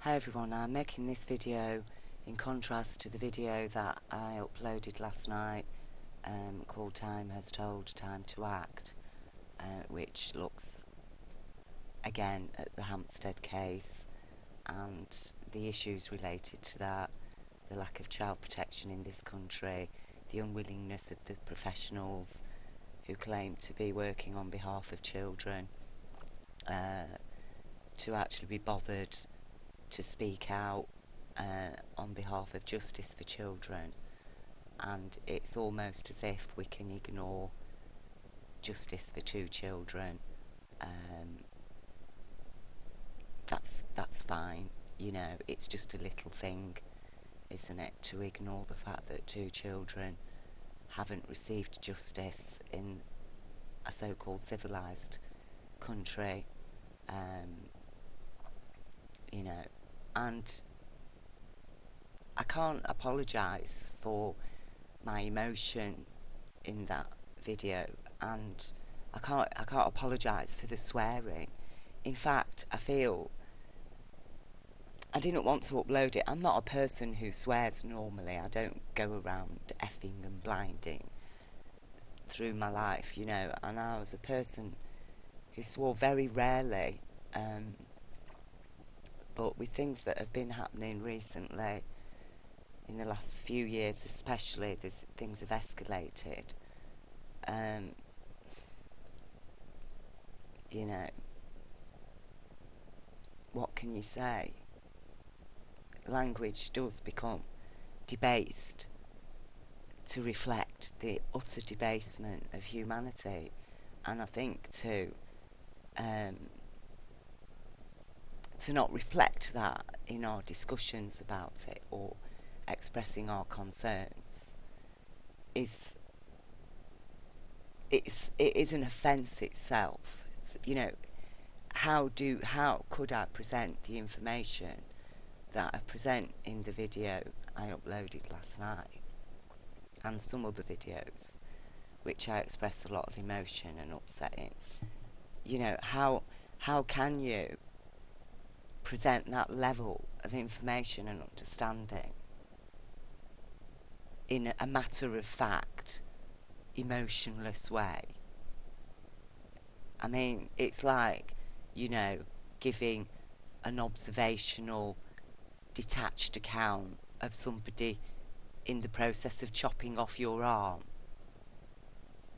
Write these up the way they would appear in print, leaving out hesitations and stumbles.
Hi everyone, I'm making this video in contrast to the video that I uploaded last night called Time Has Told, Time to Act, which looks again at the Hampstead case and the issues related to that, the lack of child protection in this country, the unwillingness of the professionals who claim to be working on behalf of children to actually be bothered to speak out on behalf of justice for children, and it's almost as if we can ignore justice for two children. That's fine, you know, it's just a little thing, isn't it, to ignore the fact that two children haven't received justice in a so-called civilised country, you know. And I can't apologise for my emotion in that video, and I can't apologise for the swearing. In fact, I feel I didn't want to upload it. I'm not a person who swears normally. I don't go around effing and blinding through my life, you know, and I was a person who swore very rarely, but with things that have been happening recently, in the last few years especially, things have escalated. You know, what can you say? Language does become debased to reflect the utter debasement of humanity, and I think to not reflect that in our discussions about it or expressing our concerns it is an offence itself. You know, how could I present the information that I present in the video I uploaded last night and some other videos which I express a lot of emotion and upsetting? You know, how can you present that level of information and understanding in a matter-of-fact, emotionless way? I mean, it's like, you know, giving an observational, detached account of somebody in the process of chopping off your arm.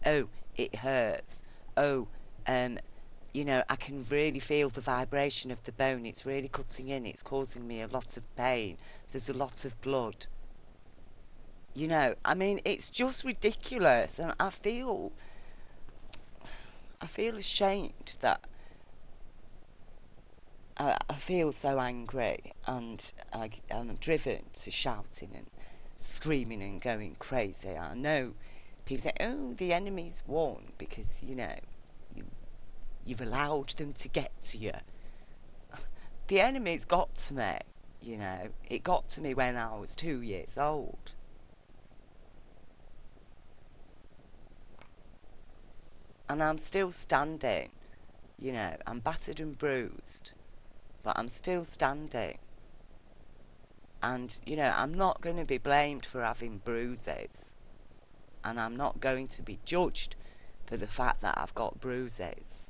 Oh, it hurts. Oh, you know, I can really feel the vibration of the bone. It's really cutting in. It's causing me a lot of pain. There's a lot of blood. You know, I mean, it's just ridiculous, and I feel ashamed that I feel so angry, and I'm driven to shouting and screaming and going crazy. I know people say, oh, the enemy's won because, you know, you've allowed them to get to you. The enemy's got to me, you know. It got to me when I was 2 years old. And I'm still standing, you know. I'm battered and bruised, but I'm still standing. And, you know, I'm not going to be blamed for having bruises, and I'm not going to be judged for the fact that I've got bruises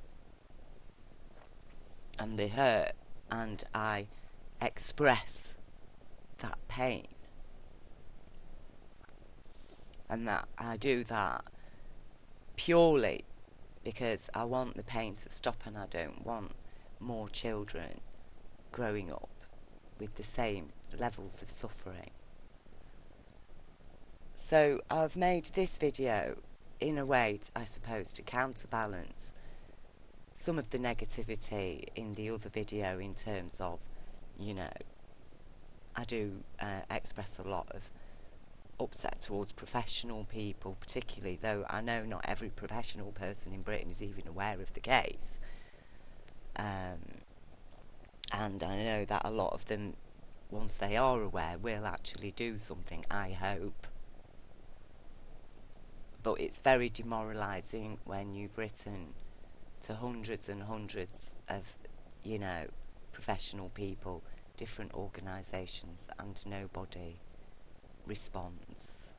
and they hurt, and I express that pain, and that I do that purely because I want the pain to stop, and I don't want more children growing up with the same levels of suffering. So I've made this video in a way, I suppose, to counterbalance some of the negativity in the other video, in terms of, you know, I do express a lot of upset towards professional people, particularly, though I know not every professional person in Britain is even aware of the case. And I know that a lot of them, once they are aware, will actually do something, I hope. But it's very demoralising when you've written to hundreds and hundreds of, you know, professional people different organisations and nobody responds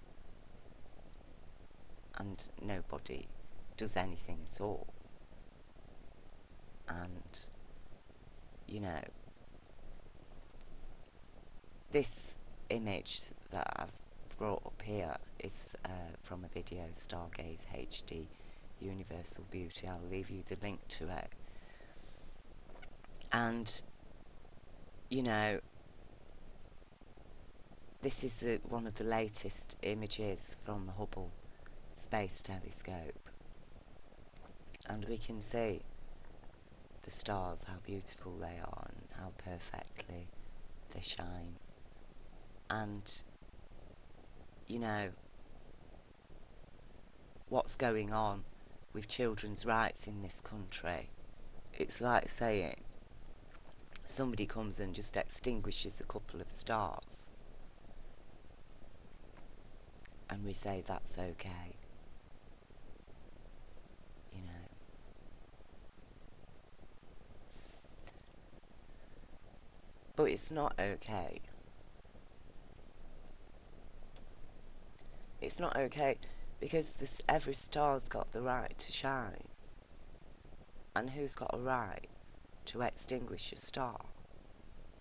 and nobody does anything at all. And, you know, this image that I've brought up here is from a video, Stargaze HD Universal Beauty. I'll leave you the link to it. And, you know, this is one of the latest images from the Hubble Space Telescope. And we can see the stars, how beautiful they are and how perfectly they shine. And, you know, what's going on with children's rights in this country. It's like saying somebody comes and just extinguishes a couple of stars and we say that's okay, you know. But it's not okay. It's not okay because every star's got the right to shine. And who's got a right to extinguish a star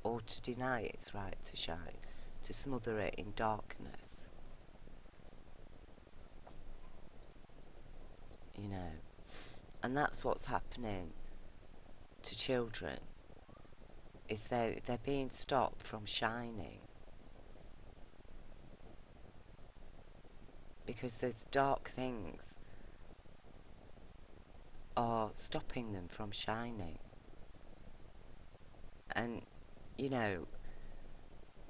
or to deny its right to shine, to smother it in darkness? You know, and that's what's happening to children, is they're being stopped from shining because the dark things are stopping them from shining. And, you know,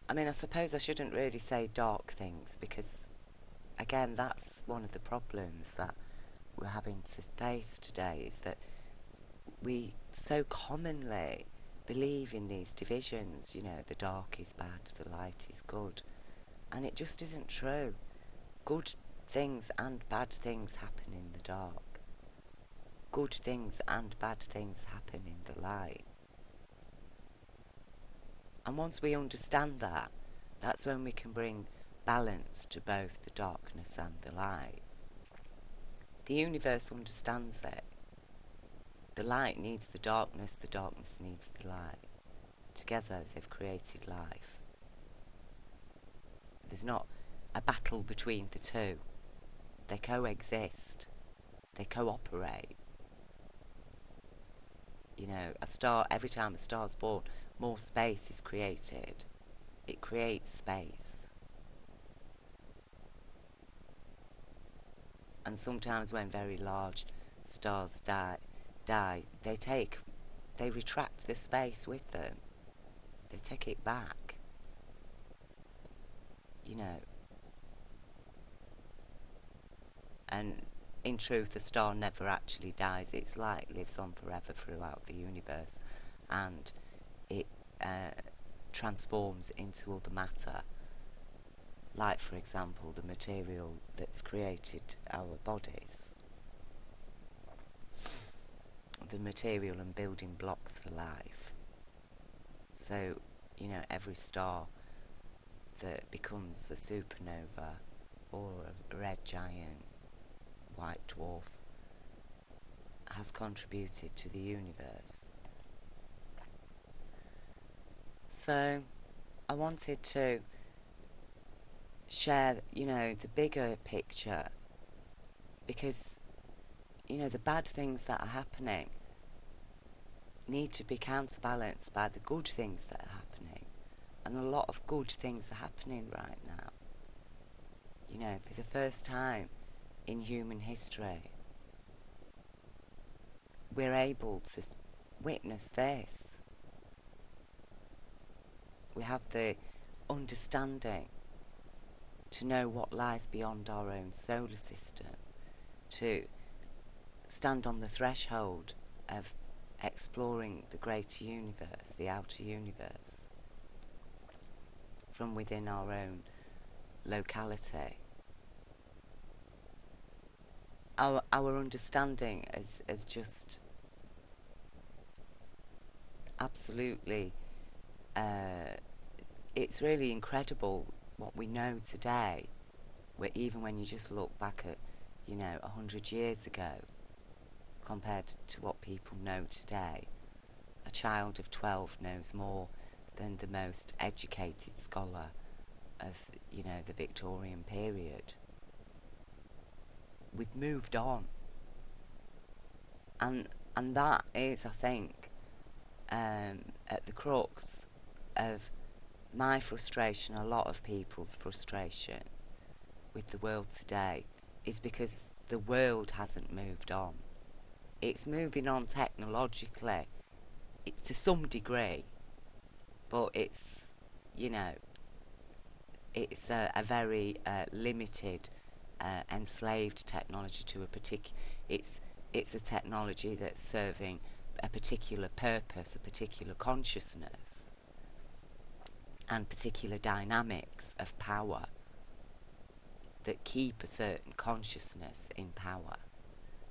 I mean, I suppose I shouldn't really say dark things because, again, that's one of the problems that we're having to face today, is that we so commonly believe in these divisions, you know, the dark is bad, the light is good, and it just isn't true. Good things and bad things happen in the dark. Good things and bad things happen in the light. And once we understand that, that's when we can bring balance to both the darkness and the light. The universe understands it. The light needs the darkness needs the light. Together they've created life. There's not a battle between the two. They coexist. They cooperate. You know, every time a star's born, more space is created. It creates space. And sometimes when very large stars die, they retract the space with them. They take it back. You know. And in truth, the star never actually dies. Its light lives on forever throughout the universe, and it transforms into other matter. Like, for example, the material that's created our bodies. The material and building blocks for life. So, you know, every star that becomes a supernova or a red giant, white dwarf, has contributed to the universe. So I wanted to share, you know, the bigger picture, because, you know, the bad things that are happening need to be counterbalanced by the good things that are happening. And a lot of good things are happening right now. You know, for the first time in human history, we're able to witness this. We have the understanding to know what lies beyond our own solar system, to stand on the threshold of exploring the greater universe, the outer universe, from within our own locality. Our understanding has just absolutely it's really incredible what we know today, where even when you just look back at, 100 years ago, compared to what people know today. A child of 12 knows more than the most educated scholar of, the Victorian period. We've moved on. And that is, I think, at the crux of my frustration, a lot of people's frustration with the world today, is because the world hasn't moved on. It's moving on technologically, to some degree, but it's, it's a very limited, enslaved technology to a particular. It's a technology that's serving a particular purpose, a particular consciousness, and particular dynamics of power that keep a certain consciousness in power.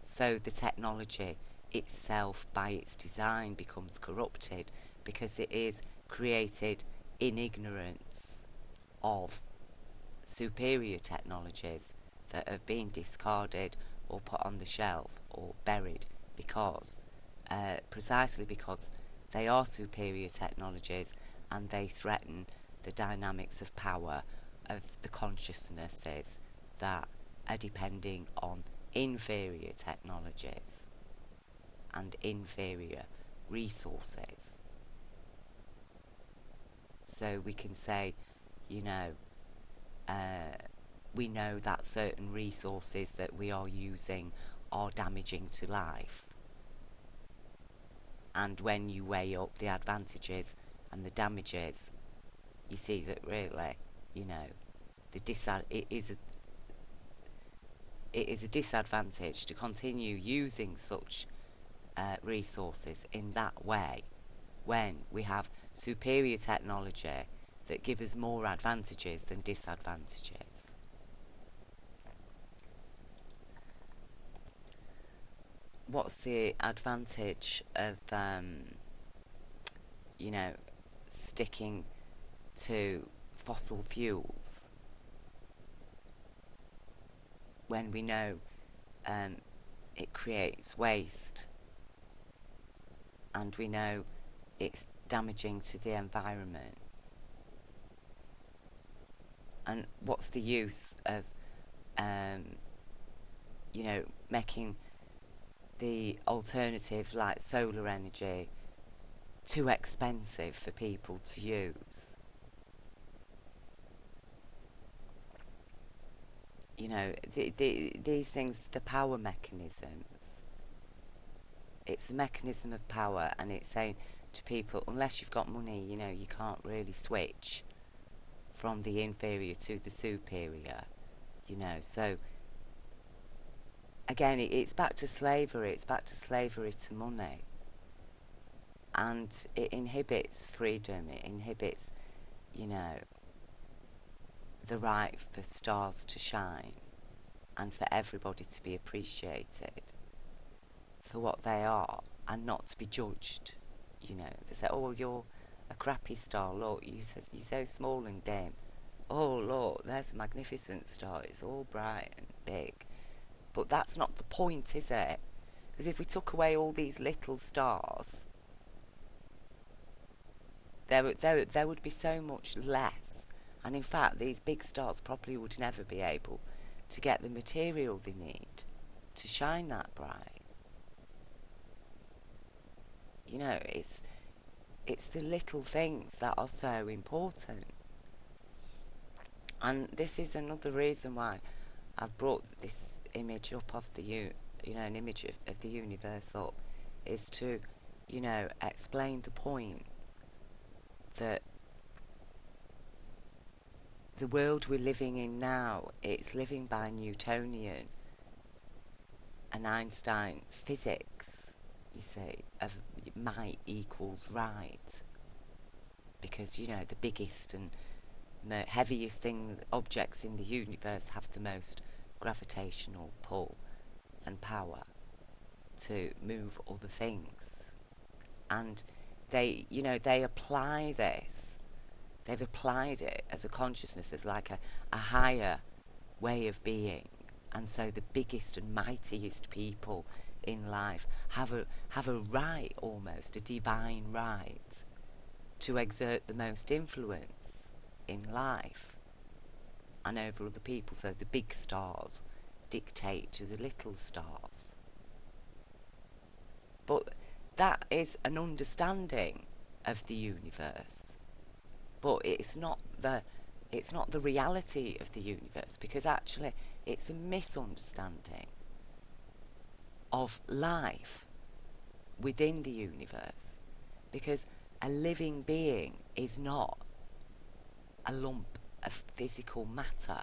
So the technology itself, by its design, becomes corrupted because it is created in ignorance of superior technologies that have been discarded or put on the shelf or buried because, precisely because they are superior technologies and they threaten the dynamics of power of the consciousnesses that are depending on inferior technologies and inferior resources. So we can say, we know that certain resources that we are using are damaging to life. And when you weigh up the advantages and the damages, you see that really, it is a disadvantage to continue using such resources in that way when we have superior technology that give us more advantages than disadvantages. What's the advantage of, sticking to fossil fuels when we know it creates waste and we know it's damaging to the environment? And what's the use of, making the alternative like solar energy too expensive for people to use? These things, the power mechanisms, it's a mechanism of power, and it's saying to people, unless you've got money, you can't really switch from the inferior to the superior, so again, it's back to slavery. It's back to slavery to money. And it inhibits freedom. It inhibits, the right for stars to shine and for everybody to be appreciated for what they are and not to be judged. They say, oh, you're a crappy star. Look, you're so small and dim. Oh, look, there's a magnificent star. It's all bright and big. But that's not the point, is it? Because if we took away all these little stars, there would be so much less. And in fact, these big stars probably would never be able to get the material they need to shine that bright. It's the little things that are so important. And this is another reason why I've brought this image up of an image of the universe up, is to, explain the point that the world we're living in now, it's living by Newtonian and Einstein physics, you see, of might equals right. Because, the biggest and heaviest objects in the universe have the most gravitational pull and power to move other things. And they apply this. They've applied it as a consciousness, as like a higher way of being. And so the biggest and mightiest people in life have a right, almost a divine right, to exert the most influence in life and over other people. So the big stars dictate to the little stars. But that is an understanding of the universe. But it's not the reality of the universe, because actually it's a misunderstanding of life within the universe, because a living being is not a lump of physical matter,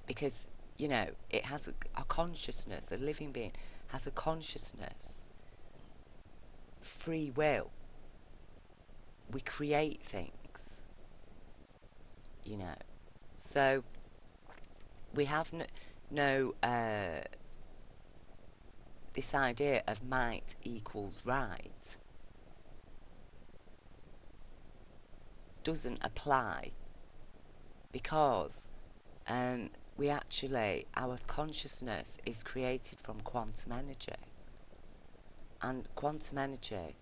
because it has a consciousness. A living being has a consciousness, free will. We create things, so we have no this idea of might equals right doesn't apply, because our consciousness is created from quantum energy, and quantum energy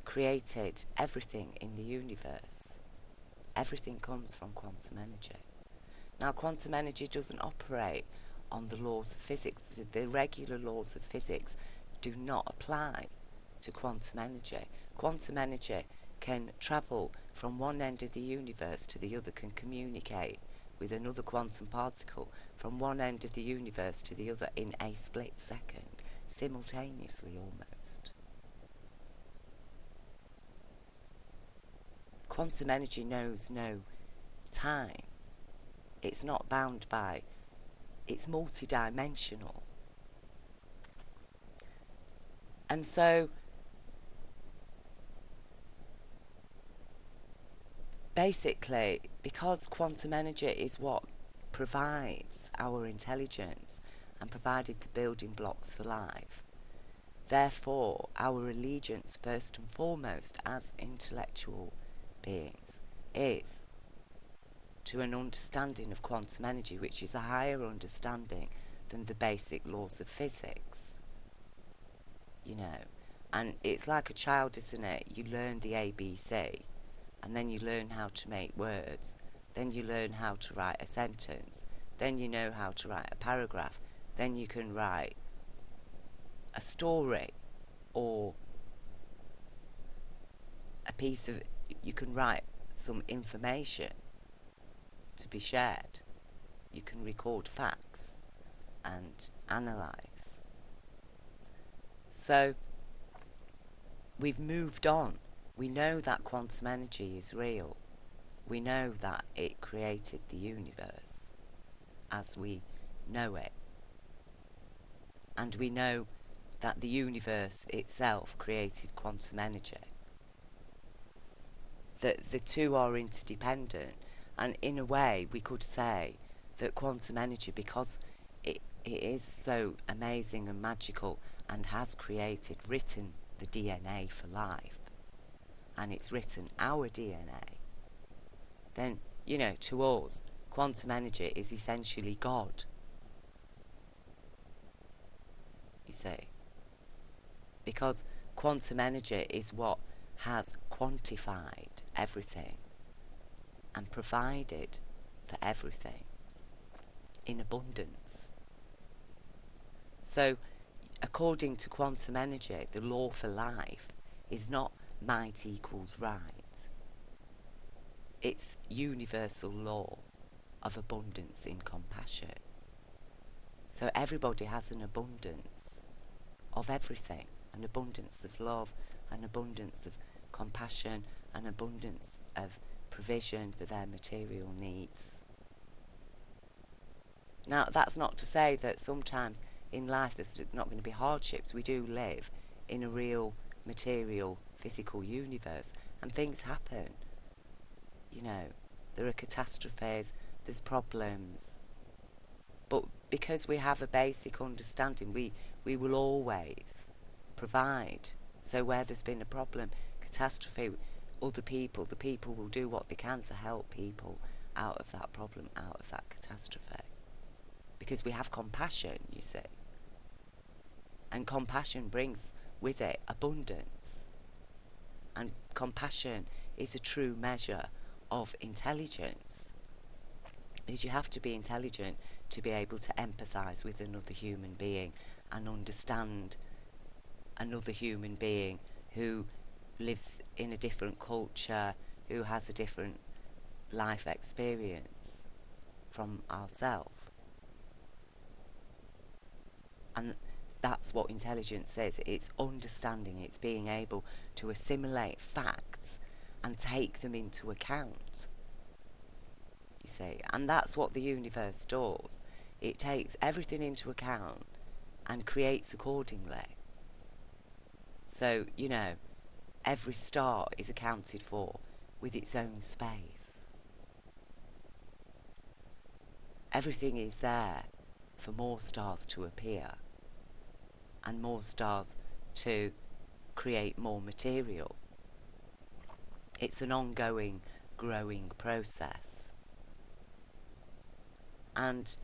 created everything in the universe. Everything comes from quantum energy. Now, quantum energy doesn't operate on the laws of physics. The regular laws of physics do not apply to quantum energy. Quantum energy can travel from one end of the universe to the other, can communicate with another quantum particle from one end of the universe to the other in a split second, simultaneously almost. Quantum energy knows no time. It's not bound by, it's multidimensional. And so basically, because quantum energy is what provides our intelligence and provided the building blocks for life, therefore our allegiance first and foremost as intellectual beings is to an understanding of quantum energy, which is a higher understanding than the basic laws of physics. And it's like a child, isn't it? You learn the ABC, and then you learn how to make words, then you learn how to write a sentence, then you know how to write a paragraph, then you can write a story, or you can write some information to be shared. You can record facts and analyse. So we've moved on. We know that quantum energy is real. We know that it created the universe as we know it. And we know that the universe itself created quantum energy. That the two are interdependent. And in a way, we could say that quantum energy, because it is so amazing and magical and has written the DNA for life, and it's written our DNA, then, to us, quantum energy is essentially God. You see? Because quantum energy is what has quantified everything and provided for everything in abundance. So, according to quantum energy, the law for life is not might equals right. It's universal law of abundance in compassion. So everybody has an abundance of everything, an abundance of love, an abundance of compassion, an abundance of provision for their material needs. Now, that's not to say that sometimes in life there's not going to be hardships. We do live in a real material, physical universe, and things happen. There are catastrophes, there's problems. But because we have a basic understanding, we will always provide So where there's been a problem, catastrophe, the people will do what they can to help people out of that problem, out of that catastrophe. Because we have compassion, you see. And compassion brings with it abundance. And compassion is a true measure of intelligence. Because you have to be intelligent to be able to empathise with another human being and understand another human being who lives in a different culture, who has a different life experience from ourselves. And that's what intelligence is. It's understanding, it's being able to assimilate facts and take them into account. You see, and that's what the universe does. It takes everything into account and creates accordingly. So, you know, every star is accounted for with its own space. Everything is there for more stars to appear and more stars to create more material. It's an ongoing, growing process. And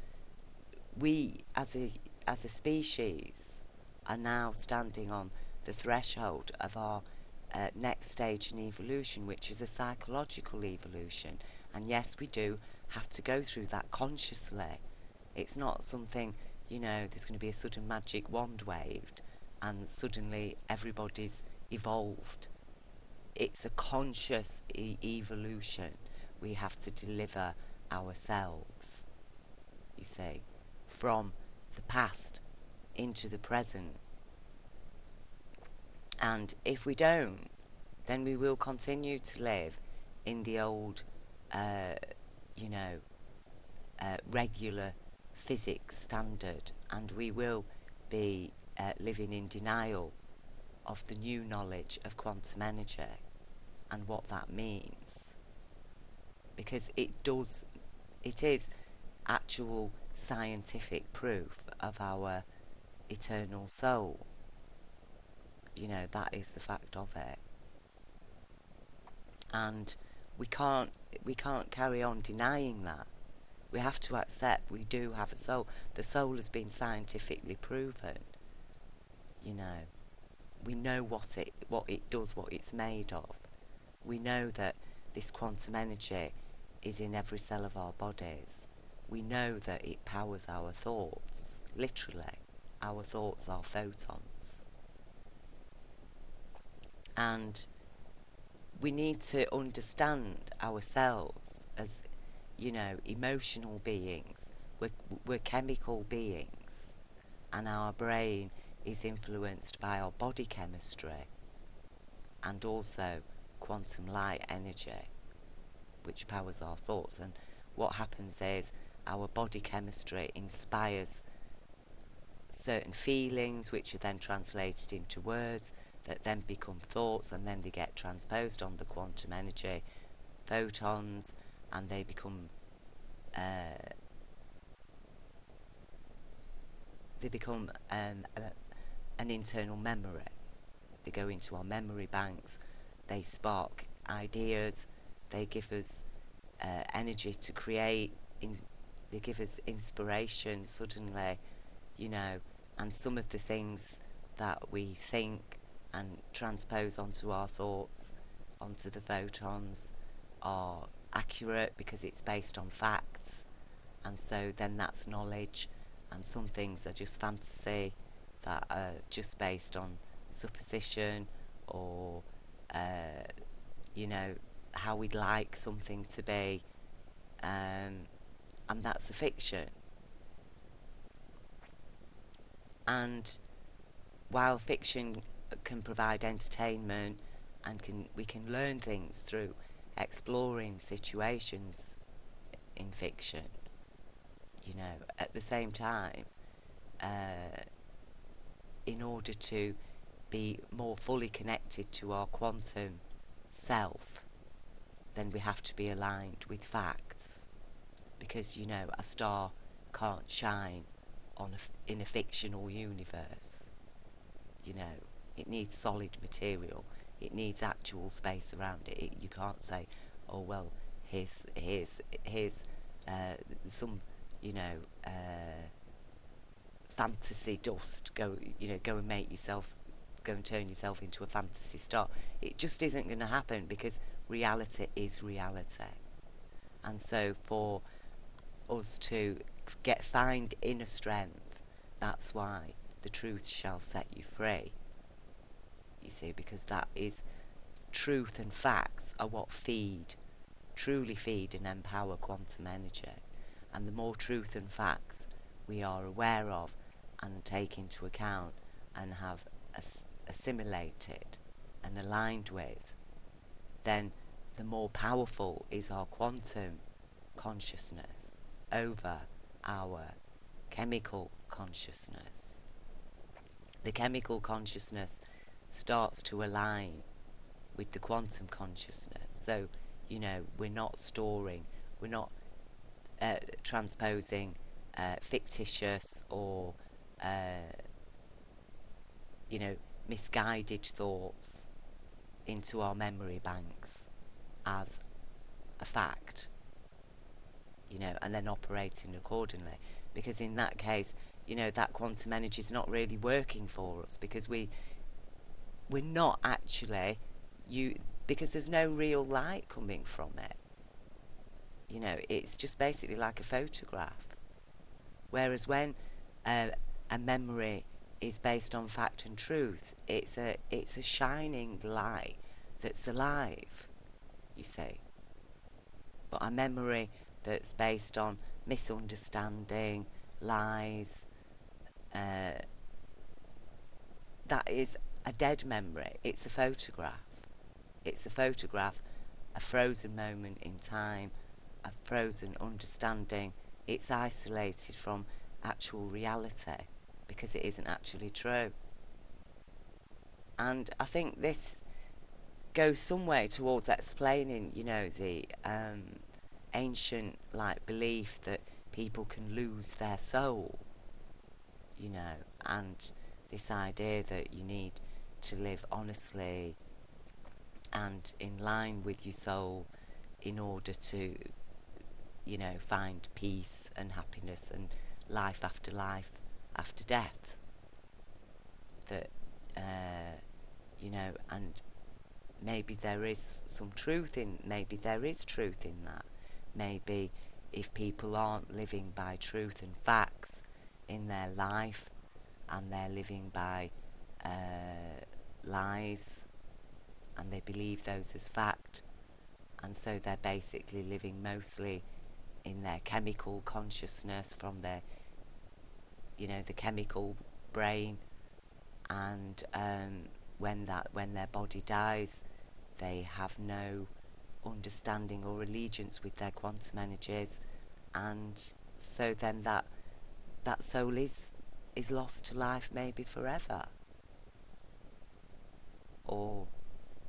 we, as a species, are now standing on the threshold of our next stage in evolution, which is a psychological evolution. And yes, we do have to go through that consciously. It's not something, you know, there's going to be a sudden magic wand waved and suddenly everybody's evolved. It's a conscious evolution. We have to deliver ourselves, you see, from the past into the present. And if we don't, then we will continue to live in the old, regular physics standard, and we will be living in denial of the new knowledge of quantum energy and what that means. Because it is actual scientific proof of our eternal soul. You know, that is the fact of it. And we can't carry on denying that. We have to accept we do have a soul. The soul has been scientifically proven. You know, we know what it does, what it's made of. We know that this quantum energy is in every cell of our bodies. We know that it powers our thoughts. Literally, our thoughts are photons. And we need to understand ourselves as, you know, emotional beings. We're chemical beings, and our brain is influenced by our body chemistry and also quantum light energy, which powers our thoughts. And what happens is our body chemistry inspires certain feelings, which are then translated into words that then become thoughts, and then they get transposed on the quantum energy photons, and they become an internal memory. They go into our memory banks, they spark ideas, they give us energy to create, they give us inspiration suddenly, you know, and some of the things that we think and transpose onto our thoughts, onto the photons, are accurate because it's based on facts, and so then that's knowledge. And some things are just fantasy that are just based on supposition or you know, how we'd like something to be, and that's a fiction. And while fiction can provide entertainment and we can learn things through exploring situations in fiction, you know, at the same time, in order to be more fully connected to our quantum self, then we have to be aligned with facts, because, you know, a star can't shine in a fictional universe, you know. It needs solid material. It needs actual space around it. You can't say, oh well, here's some, you know, fantasy dust. Go and make yourself, go and turn yourself into a fantasy star. It just isn't going to happen, because reality is reality. And so for us to find inner strength, that's why the truth shall set you free. You see, because that is, truth and facts are what truly feed and empower quantum energy. And the more truth and facts we are aware of and take into account and have assimilated and aligned with, then the more powerful is our quantum consciousness over our chemical consciousness. The chemical consciousness starts to align with the quantum consciousness. So, we're not storing, we're not transposing fictitious or, misguided thoughts into our memory banks as a fact, and then operating accordingly. Because in that case, that quantum energy is not really working for us, because we're not actually, because there's no real light coming from it. It's just basically like a photograph. Whereas when a memory is based on fact and truth, it's a shining light that's alive, you see. But a memory that's based on misunderstanding, lies, that is a dead memory. It's a photograph. It's a photograph, a frozen moment in time, a frozen understanding. It's isolated from actual reality, because it isn't actually true. And I think this goes some way towards explaining, the ancient belief that people can lose their soul, and this idea that you need to live honestly and in line with your soul in order to, find peace and happiness and life after death. That, and maybe there is truth in that. Maybe if people aren't living by truth and facts in their life, and they're living by lies, and they believe those as fact, and so they're basically living mostly in their chemical consciousness from their, the chemical brain, and when their body dies, they have no understanding or allegiance with their quantum energies, and so then that soul is lost to life, maybe forever, or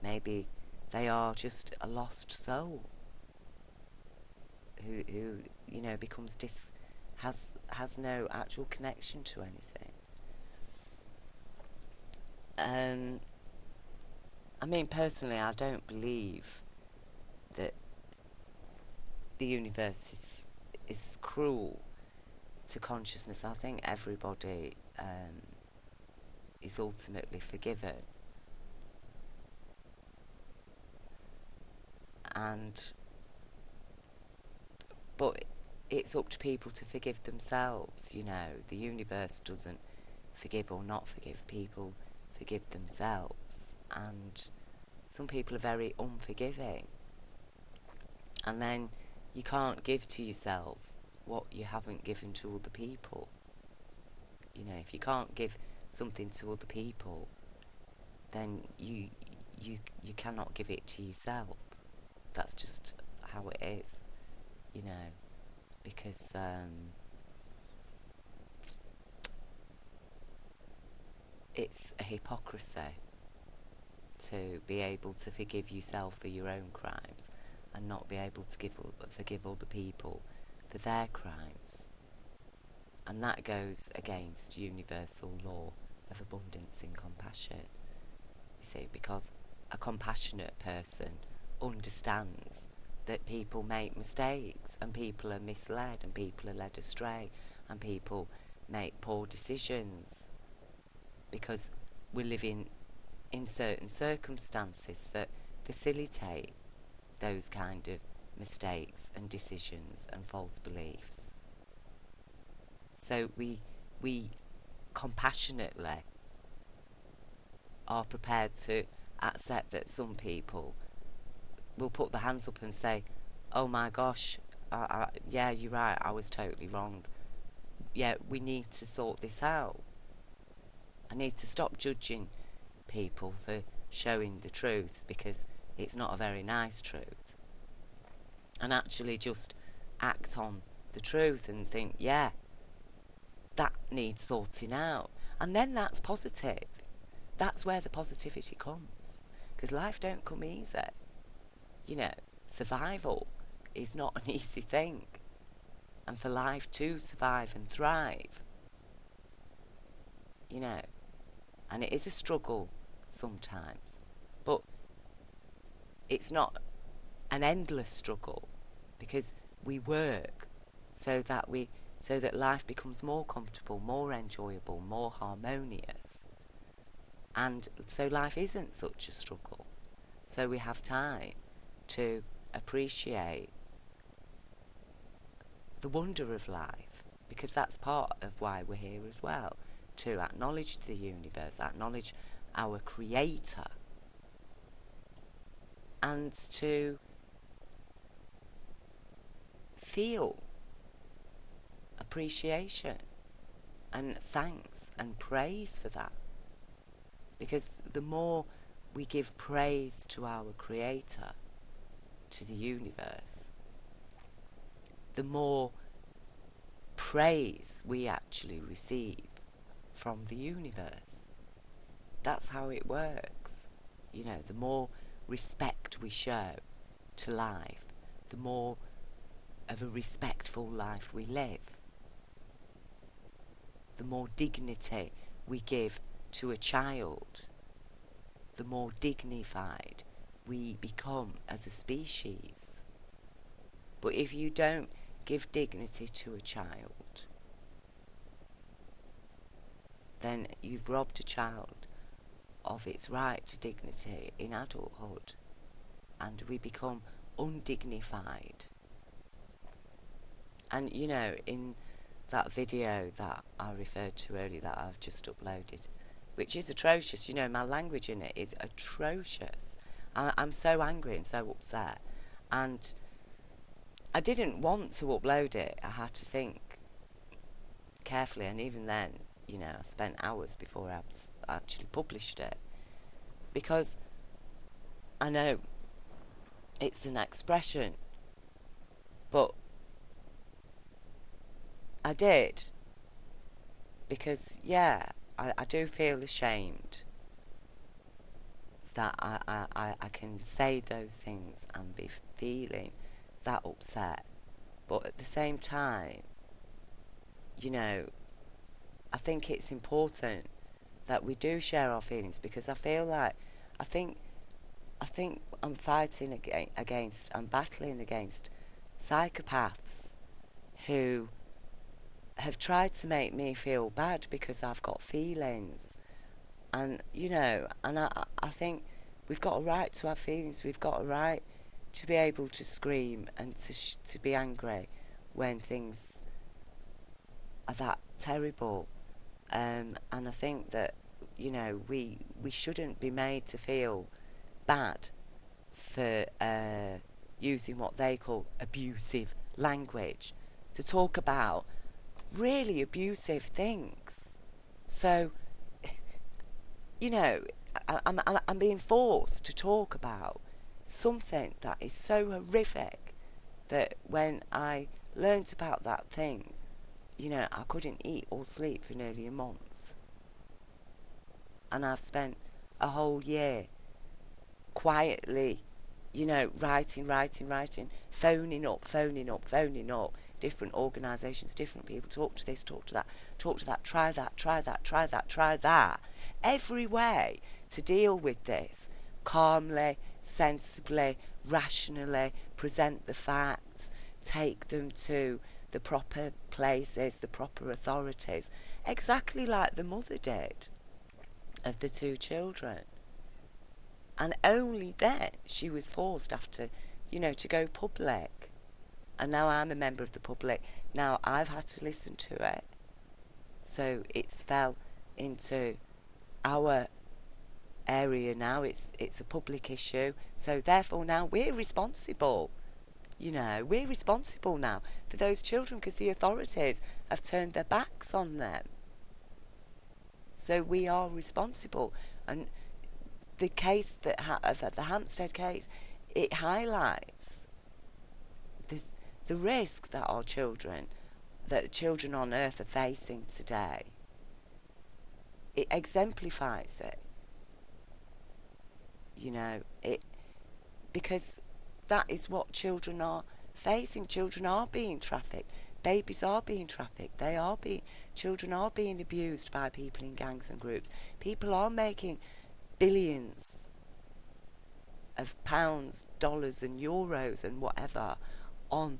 maybe they are just a lost soul who becomes has no actual connection to anything. I mean, personally, I don't believe that the universe is cruel to consciousness. I think everybody is ultimately forgiven, but it's up to people to forgive themselves. The universe doesn't forgive or not forgive. People forgive themselves, and some people are very unforgiving, and then you can't give to yourself what you haven't given to other people. If you can't give something to other people, then you cannot give it to yourself. That's just how it is, because it's a hypocrisy to be able to forgive yourself for your own crimes and not be able to forgive other people for their crimes. And that goes against universal law of abundance and compassion. you see, because a compassionate person understands that people make mistakes and people are misled and people are led astray and people make poor decisions because we're living in certain circumstances that facilitate those kind of mistakes and decisions and false beliefs. So we compassionately are prepared to accept that some people will put their hands up and say, oh my gosh, yeah, you're right, I was totally wrong. Yeah, we need to sort this out. I need to stop judging people for showing the truth because it's not a very nice truth. And actually just act on the truth and think, yeah, that needs sorting out. And then that's positive. That's where the positivity comes. Because life don't come easy. You know, survival is not an easy thing. And for life to survive and thrive, you know, and it is a struggle sometimes, but it's not an endless struggle because we work so that life becomes more comfortable, more enjoyable, more harmonious. And so life isn't such a struggle. So we have time to appreciate the wonder of life, because that's part of why we're here as well, to acknowledge the universe, acknowledge our creator, and to feel appreciation and thanks and praise for that. Because the more we give praise to our creator, to the universe, the more praise we actually receive from the universe. That's how it works. You know, the more respect we show to life, the more of a respectful life we live. The more dignity we give to a child, the more dignified we become as a species. But if you don't give dignity to a child, then you've robbed a child of its right to dignity in adulthood, and we become undignified. And you know, in that video that I referred to earlier that I've just uploaded, which is atrocious, you know, my language in it is atrocious. I'm so angry and so upset, and I didn't want to upload it. I had to think carefully, and even then, you know, I spent hours before I actually published it, because I know it's an expression, but I did, because yeah, I do feel ashamed that I can say those things and be feeling that upset. But at the same time, you know, I think it's important that we do share our feelings, because I feel like I think I'm fighting against, I'm battling against psychopaths who have tried to make me feel bad because I've got feelings. And, you know, and I think we've got a right to have feelings. We've got a right to be able to scream and to be angry when things are that terrible. And I think that, you know, we shouldn't be made to feel bad for using what they call abusive language to talk about really abusive things. So, you know, I'm being forced to talk about something that is so horrific that when I learnt about that thing, you know, I couldn't eat or sleep for nearly a month. And I've spent a whole year quietly, you know, writing, phoning up different organisations, different people, talk to this, talk to that, talk to that, try that, try that, try that, try that. Every way to deal with this calmly, sensibly, rationally, present the facts, take them to the proper places, the proper authorities, exactly like the mother did of the 2 children. And only then she was forced after, to go public. And now I'm a member of the public. Now I've had to listen to it. So it's fell into our area now. It's a public issue. So therefore now we're responsible. We're responsible now for those children because the authorities have turned their backs on them. So we are responsible. And the case the Hampstead case, it highlights the risk that children on earth are facing today. It exemplifies it. Because that is what children are facing. Children are being trafficked. Babies are being trafficked. Children are being abused by people in gangs and groups. People are making billions of pounds, dollars and euros and whatever on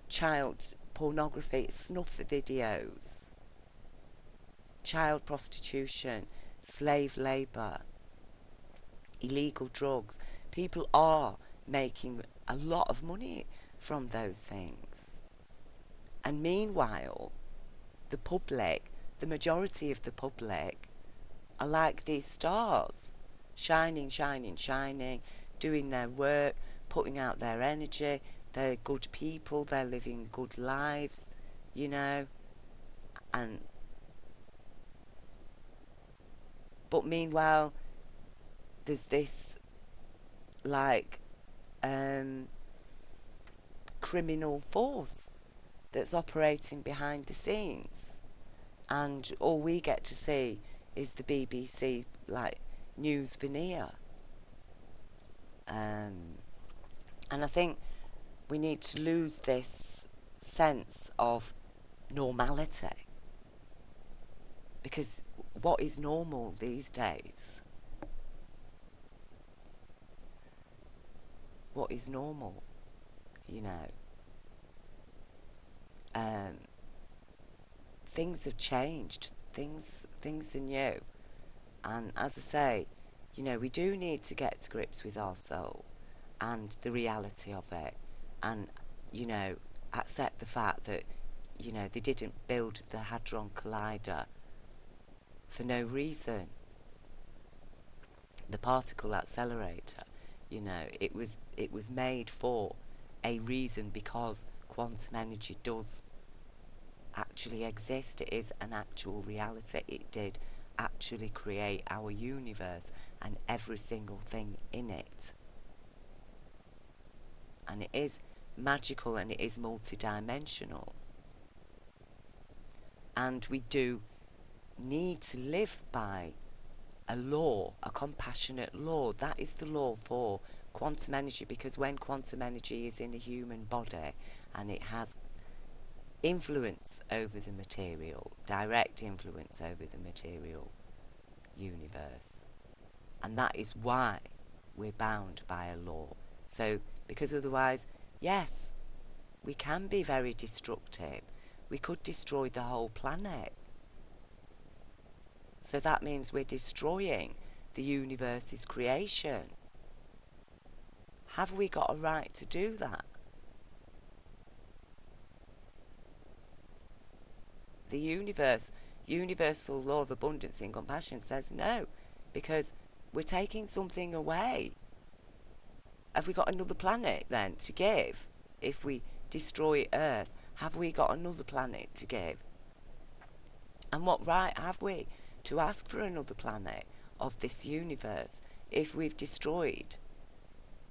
child pornography, snuff videos, child prostitution, slave labour, illegal drugs. People are making a lot of money from those things. And meanwhile, the public, the majority of the public, are like these stars, shining, shining, shining, doing their work, putting out their energy. They're good people, they're living good lives, but meanwhile, there's this criminal force that's operating behind the scenes, and all we get to see is the BBC news veneer. And I think we need to lose this sense of normality, because what is normal these days? What is normal? Things have changed. Things are new. And as I say, we do need to get to grips with our soul and the reality of it, and accept the fact that they didn't build the Hadron Collider for no reason. The particle accelerator, it was made for a reason, because quantum energy does actually exist. It is an actual reality. It did actually create our universe and every single thing in it. And it is magical and it is multidimensional. And we do need to live by a law, a compassionate law. That is the law for quantum energy, because when quantum energy is in a human body and it has influence over the material, direct influence over the material universe, and that is why we're bound by a law. So, because otherwise, yes, we can be very destructive. We could destroy the whole planet. So that means we're destroying the universe's creation. Have we got a right to do that? The universal law of abundance and compassion says no, because we're taking something away. Have we got another planet then to give? If we destroy Earth, have we got another planet to give? And what right have we to ask for another planet of this universe if we've destroyed?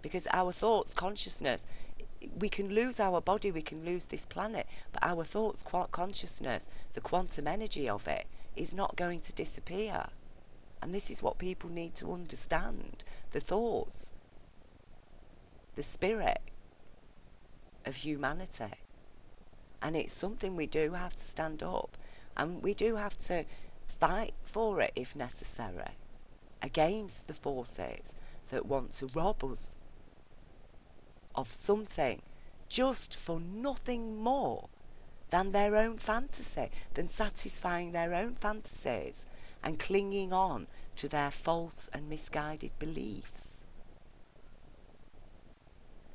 Because our thoughts, consciousness, we can lose our body, we can lose this planet, but our thoughts, consciousness, the quantum energy of it is not going to disappear. And this is what people need to understand. The thoughts, the spirit of humanity And it's something we do have to stand up, and we do have to fight for it if necessary, against the forces that want to rob us of something just for nothing more than their own fantasy, than satisfying their own fantasies and clinging on to their false and misguided beliefs.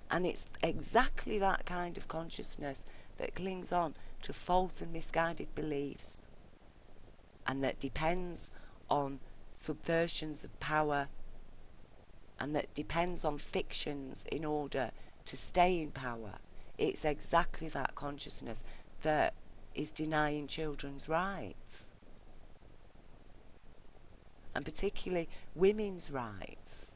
And it's exactly that kind of consciousness that clings on to false and misguided beliefs, and that depends on subversions of power, and that depends on fictions in order to stay in power. It's exactly that consciousness that is denying children's rights, and particularly women's rights.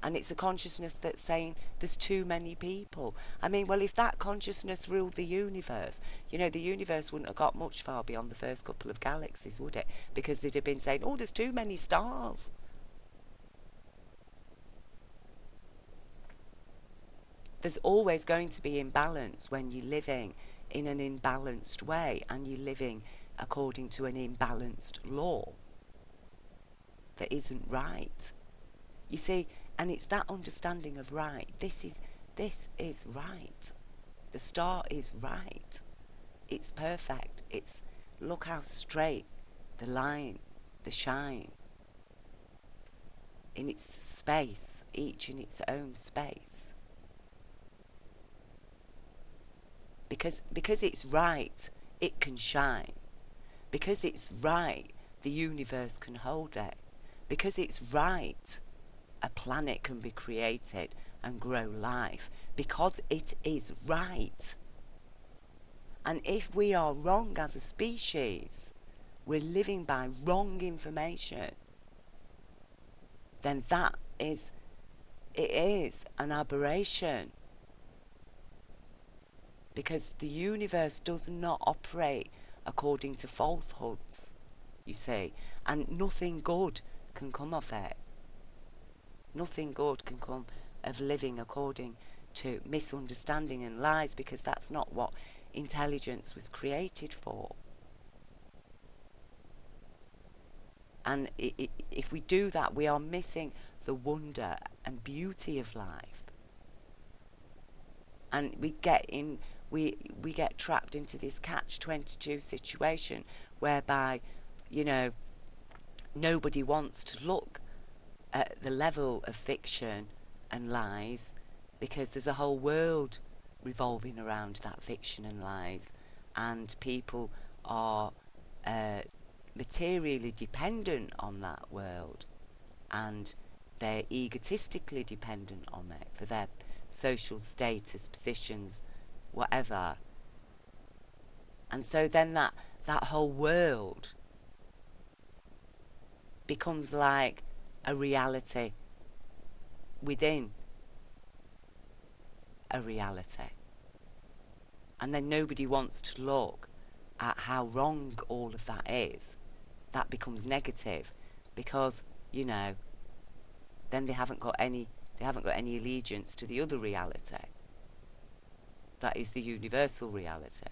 And it's a consciousness that's saying there's too many people. I mean, well, if that consciousness ruled the universe, you know, the universe wouldn't have got much far beyond the first couple of galaxies, would it? Because they'd have been saying, oh, there's too many stars. There's always going to be imbalance when you're living in an imbalanced way, and you're living according to an imbalanced law that isn't right. You see, and it's that understanding of right. This is right. The star is right. It's perfect. It's, look how straight the line, the shine, in its space, each in its own space. Because it's right, it can shine. Because it's right, the universe can hold it. Because it's right, a planet can be created and grow life, because it is right. And if we are wrong as a species, we're living by wrong information, then it is an aberration. Because the universe does not operate according to falsehoods, you see, and nothing good can come of it. Nothing good can come of living according to misunderstanding and lies, because that's not what intelligence was created for. And if we do that, we are missing the wonder and beauty of life. And we get trapped into this catch-22 situation whereby, you know, nobody wants to look at the level of fiction and lies, because there's a whole world revolving around that fiction and lies, and people are materially dependent on that world, and they're egotistically dependent on it for their social status, positions, whatever. And so then that whole world becomes like a reality within a reality. And then nobody wants to look at how wrong all of that is. That becomes negative, because, you know, then they haven't got any allegiance to the other reality. That is the universal reality.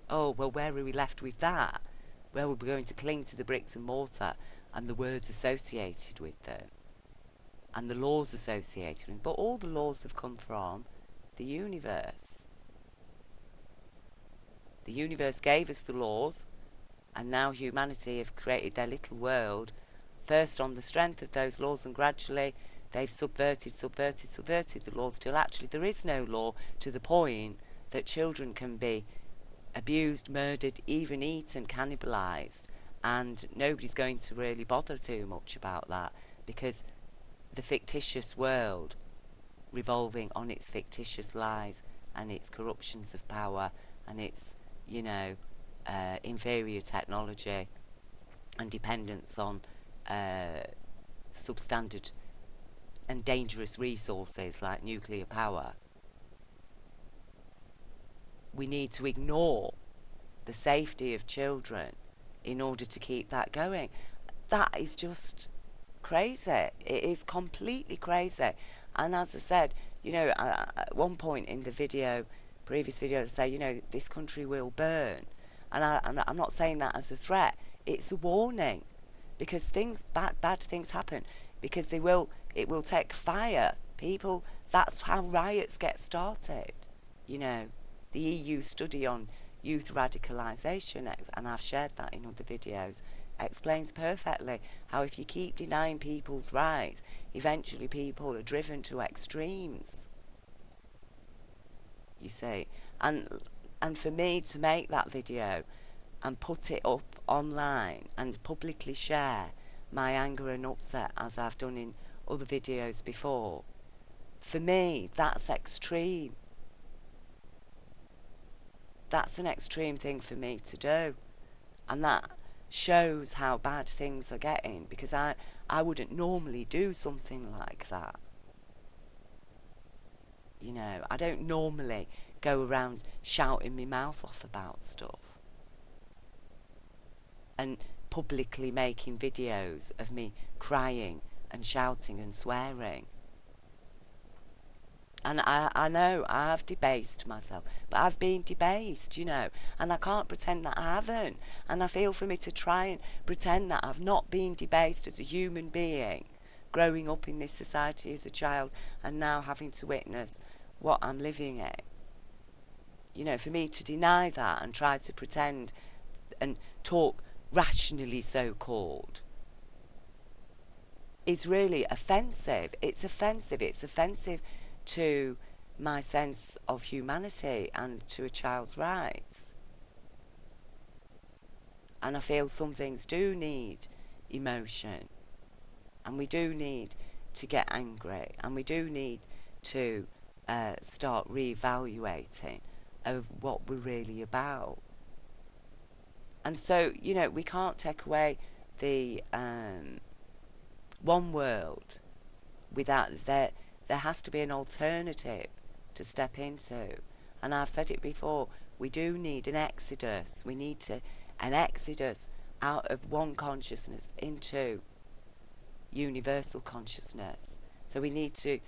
Oh, well, where are we left with that? Where we're going to cling to the bricks and mortar and the words associated with them and the laws associated with them. But all the laws have come from the universe. The universe gave us the laws, and now humanity have created their little world, first on the strength of those laws, and gradually they've subverted the laws till actually there is no law, to the point that children can be abused, murdered, even eaten, cannibalised, and nobody's going to really bother too much about that, because the fictitious world revolving on its fictitious lies and its corruptions of power and its, you know, inferior technology and dependence on substandard and dangerous resources like nuclear power. We need to ignore the safety of children in order to keep that going. That is just crazy. It is completely crazy. And as I said, you know, at one point in the video previous video that say, you know, this country will burn. And I'm not saying that as a threat. It's a warning, because bad things happen, because it will take fire. People, that's how riots get started. You know, the EU study on youth radicalisation, and I've shared that in other videos, explains perfectly how if you keep denying people's rights, eventually people are driven to extremes. You see, and for me to make that video and put it up online and publicly share my anger and upset, as I've done in other videos before, for me, that's extreme. That's an extreme thing for me to do. And that shows how bad things are getting, because I wouldn't normally do something like that. You know, I don't normally go around shouting my mouth off about stuff and publicly making videos of me crying and shouting and swearing. And I know I've debased myself, but I've been debased, you know, and I can't pretend that I haven't. And I feel for me to try and pretend that I've not been debased as a human being, growing up in this society as a child and now having to witness what I'm living in. You know, for me to deny that and try to pretend and talk rationally, so-called, is really offensive. It's offensive. It's offensive to my sense of humanity and to a child's rights. And I feel some things do need emotion, and we do need to get angry, and we do need to start re-evaluating of what we're really about. And so, you know, we can't take away the one world without there has to be an alternative to step into. And I've said it before, we do need an exodus. We need an exodus out of one consciousness into universal consciousness. So we need to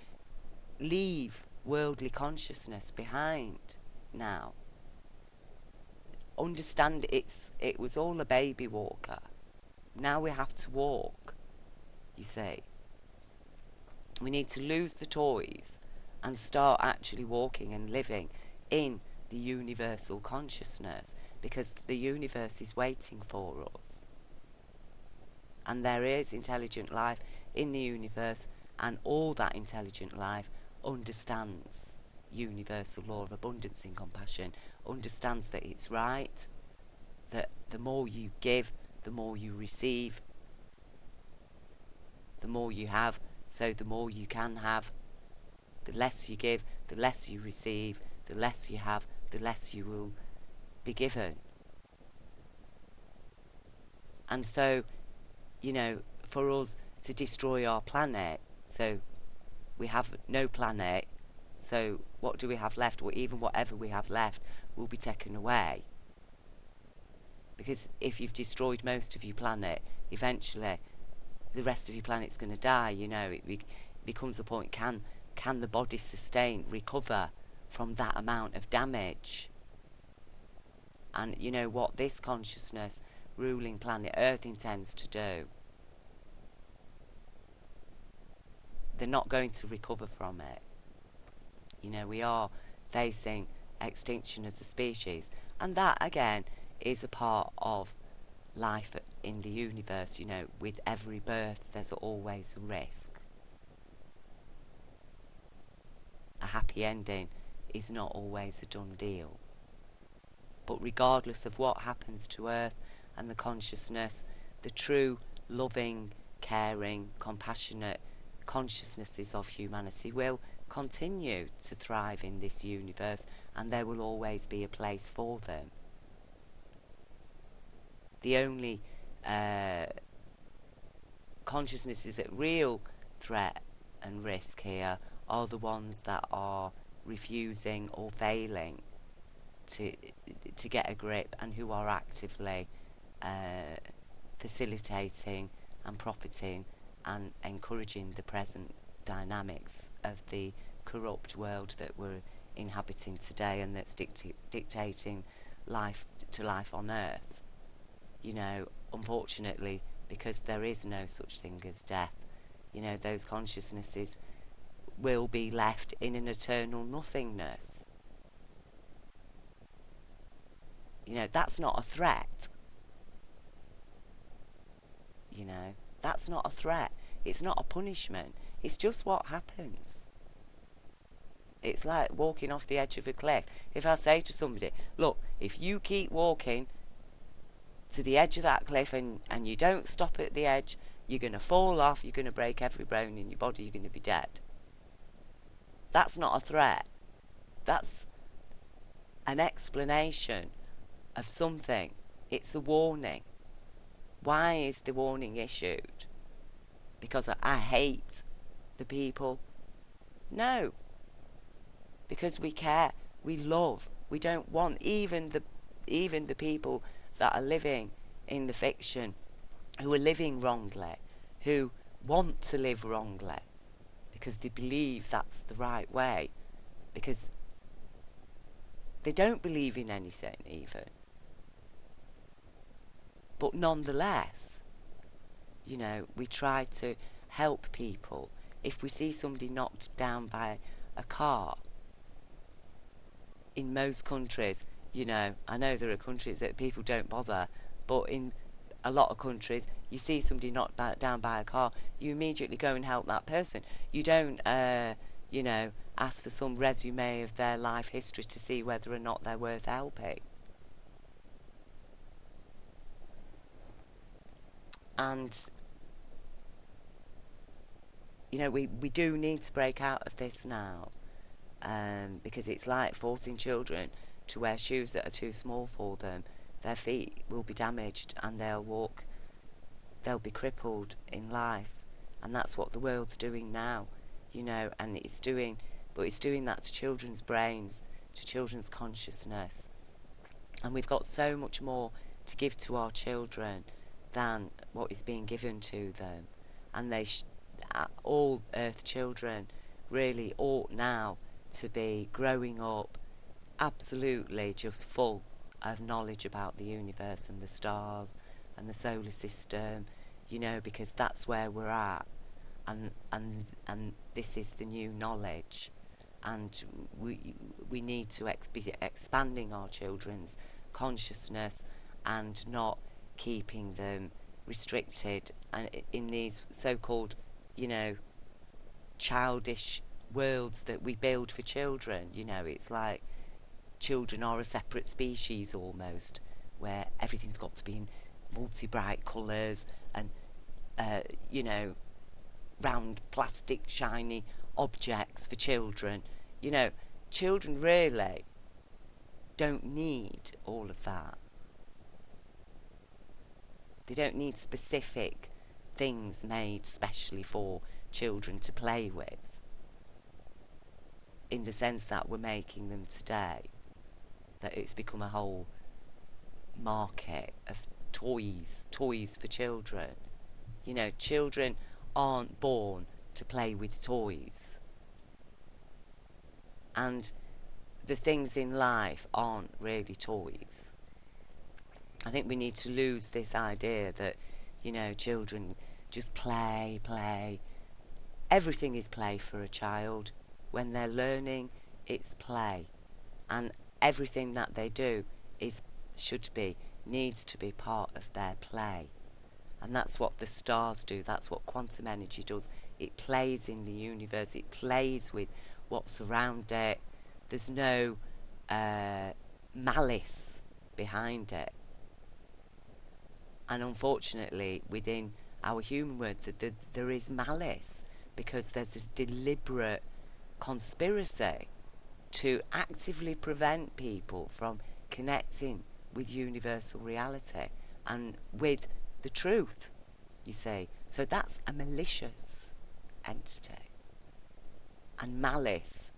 leave worldly consciousness behind now. Understand it was all a baby walker. Now we have to walk, you see. We need to lose the toys and start actually walking and living in the universal consciousness, because the universe is waiting for us. And there is intelligent life in the universe, and all that intelligent life understands universal law of abundance and compassion, understands that it's right, that the more you give, the more you receive, the more you have, so the more you can have. The less you give, the less you receive, the less you have, the less you will be given. And so, you know, for us to destroy our planet, so we have no planet, so what do we have left? Or even whatever we have left will be taken away. Because if you've destroyed most of your planet, eventually the rest of your planet's going to die. You know, it becomes a point, can the body recover from that amount of damage? And you know what this consciousness ruling planet Earth intends to do? They're not going to recover from it. You know, we are facing extinction as a species, and that again is a part of life in the universe. You know, with every birth there's always a risk. A happy ending is not always a done deal. But regardless of what happens to Earth and the consciousness, the true loving, caring, compassionate consciousnesses of humanity will continue to thrive in this universe, and there will always be a place for them. The only consciousnesses at real threat and risk here are the ones that are refusing or failing to get a grip, and who are actively facilitating and profiting and encouraging the present dynamics of the corrupt world that we're inhabiting today and that's dictating life on Earth. Unfortunately, because there is no such thing as death, those consciousnesses will be left in an eternal nothingness. That's not a threat. That's not a threat. It's not a punishment. It's just what happens. It's like walking off the edge of a cliff. If I say to somebody, look, if you keep walking to the edge of that cliff and you don't stop at the edge, you're going to fall off, you're going to break every bone in your body, you're going to be dead. That's not a threat. That's an explanation of something. It's a warning. Why is the warning issued? Because I hate the people? No. Because we care, we love, we don't want even the people that are living in the fiction, who are living wrongly, who want to live wrongly, because they believe that's the right way, because they don't believe in anything even. But nonetheless, we try to help people. If we see somebody knocked down by a car, in most countries, I know there are countries that people don't bother, but in a lot of countries, you see somebody knocked down by a car, you immediately go and help that person. You don't, ask for some resume of their life history to see whether or not they're worth helping. And, we do need to break out of this now. Because it's like forcing children to wear shoes that are too small for them. Their feet will be damaged and they'll be crippled in life. And that's what the world's doing now, and it's doing that to children's brains, to children's consciousness. And we've got so much more to give to our children than what is being given to them. And all Earth children really ought now to be growing up absolutely just full of knowledge about the universe and the stars and the solar system, because that's where we're at, and this is the new knowledge, and we need to be expanding our children's consciousness and not keeping them restricted and in these so-called childish worlds that we build for children. It's like children are a separate species almost, where everything's got to be in multi-bright colours and round plastic shiny objects for children. Children really don't need all of that. They don't need specific things made specially for children to play with, in the sense that we're making them today, that it's become a whole market of toys for children. Children aren't born to play with toys, and the things in life aren't really toys. I think we need to lose this idea that children just play. Everything is play for a child. When they're learning, it's play, and everything that they do needs to be part of their play. And that's what the stars do, that's what quantum energy does. It plays in the universe, it plays with what's around it. There's no malice behind it. And unfortunately, within our human world, there is malice, because there's a deliberate conspiracy to actively prevent people from connecting with universal reality and with the truth, you see. So that's a malicious entity. And malice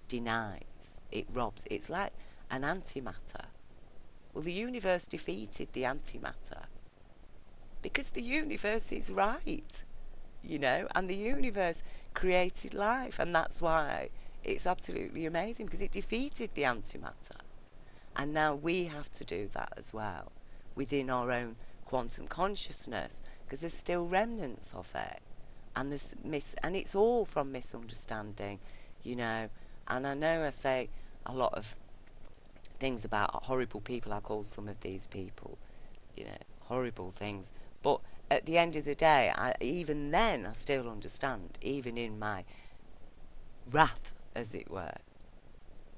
denies, it robs. It's like an antimatter. Well, the universe defeated the antimatter because the universe is right, and the universe created life, and that's why it's absolutely amazing because it defeated the antimatter. And now we have to do that as well within our own quantum consciousness, because there's still remnants of it. And and it's all from misunderstanding, you know. And I know I say a lot of things about horrible people. I call some of these people, you know, horrible things. But at the end of the day, even then, I still understand, even in my wrath, as it were,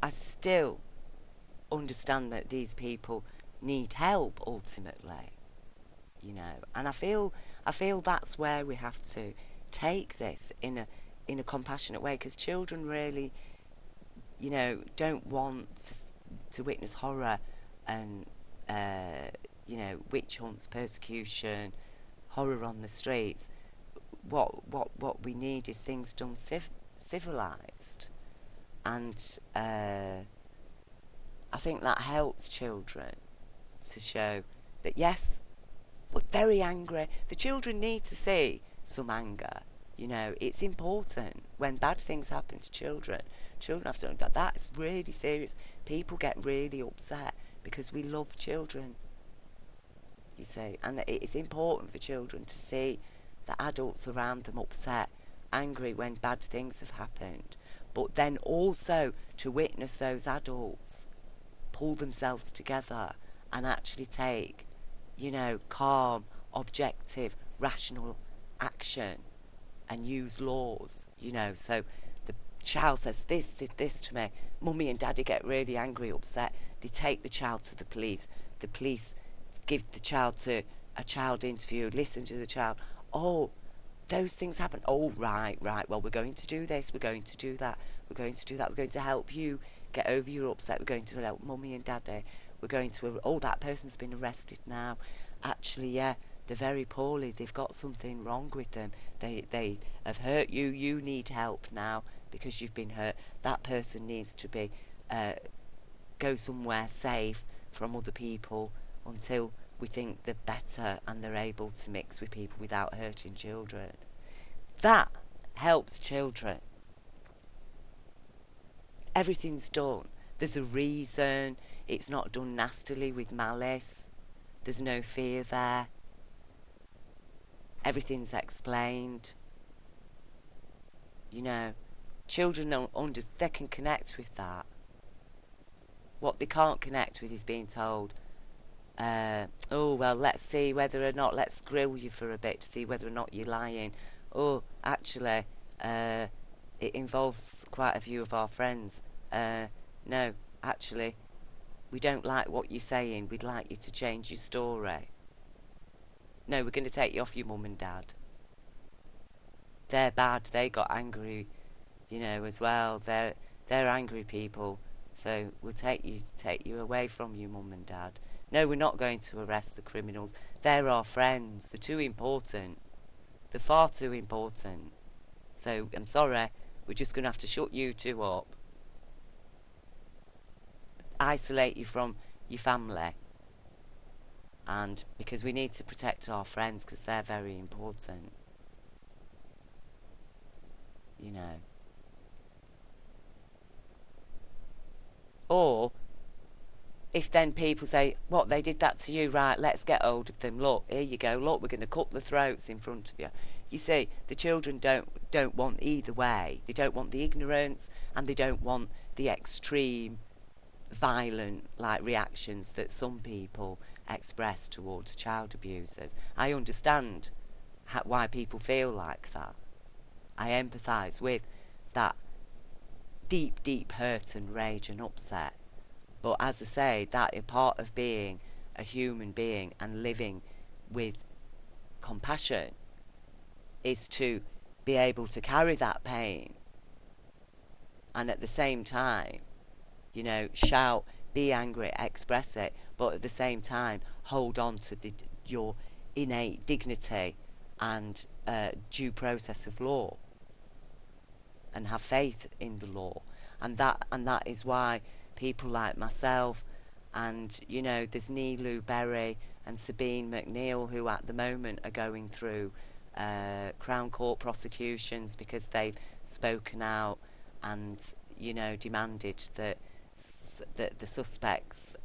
I still understand that these people need help ultimately, you know. And I feel that's where we have to take this in a compassionate way, because children really, you know, don't want to witness horror and you know, witch hunts, persecution, horror on the streets. What we need is things done civilized, and I think that helps children to show that yes, we're very angry. The children need to see some anger. You know, it's important when bad things happen to children. Children have to know that is really serious. People get really upset because we love children, you see, and it's important for children to see the adults around them upset, angry when bad things have happened, but then also to witness those adults pull themselves together and actually take, you know, calm, objective, rational action and use laws, you know. So the child says, this did this to me. Mummy and daddy get really angry, upset. They take the child to the police. The police give the child to a child interview, listen to the child. Oh, those things happen. Oh, right. Well, we're going to do this. We're going to do that. We're going to do that. We're going to help you get over your upset. We're going to help mummy and daddy. We're going to, oh, that person's been arrested now. Actually, yeah, they're very poorly. They've got something wrong with them. They have hurt you. You need help now because you've been hurt. That person needs to be go somewhere safe from other people until we think they're better and they're able to mix with people without hurting children. That helps children. Everything's done. There's a reason. It's not done nastily with malice. There's no fear there. Everything's explained. You know, children they can connect with that. What they can't connect with is being told, oh, well, let's see whether or not, let's grill you for a bit to see whether or not you're lying. Oh, actually, it involves quite a few of our friends. No, actually, we don't like what you're saying. We'd like you to change your story. No, we're going to take you off your mum and dad. They're bad. They got angry, you know, as well. They're angry people. So we'll take you away from your mum and dad. No, we're not going to arrest the criminals. They're our friends. They're too important. They're far too important. So I'm sorry, we're just going to have to shut you two up. Isolate you from your family. And because we need to protect our friends because they're very important. You know. Or if then people say, what, they did that to you, right, let's get hold of them. Look, here you go. Look, we're going to cut the throats in front of you. You see, the children don't want either way. They don't want the ignorance and they don't want the extreme violent reactions that some people express towards child abusers. I understand why people feel like that. I empathise with that deep hurt and rage and upset. But as I say, that is part of being a human being and living with compassion is to be able to carry that pain and at the same time, you know, shout, be angry, express it, but at the same time hold on to your innate dignity and due process of law and have faith in the law. And that is why people like myself and, you know, there's Nilu Berry and Sabine McNeil who at the moment are going through Crown Court prosecutions because they've spoken out and, demanded that the suspects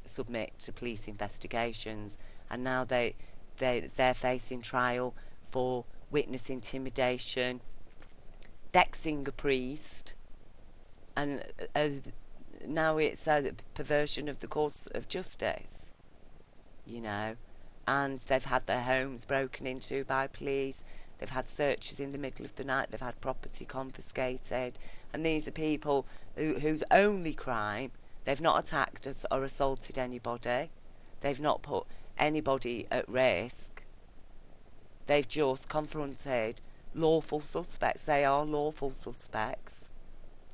submit to police investigations, and now they're facing trial for witness intimidation, vexing a priest, and now it's a perversion of the course of justice, and they've had their homes broken into by police. They've had searches in the middle of the night. They've had property confiscated. And these are people whose only crime, they've not attacked us or assaulted anybody. They've not put anybody at risk. They've just confronted lawful suspects. They are lawful suspects.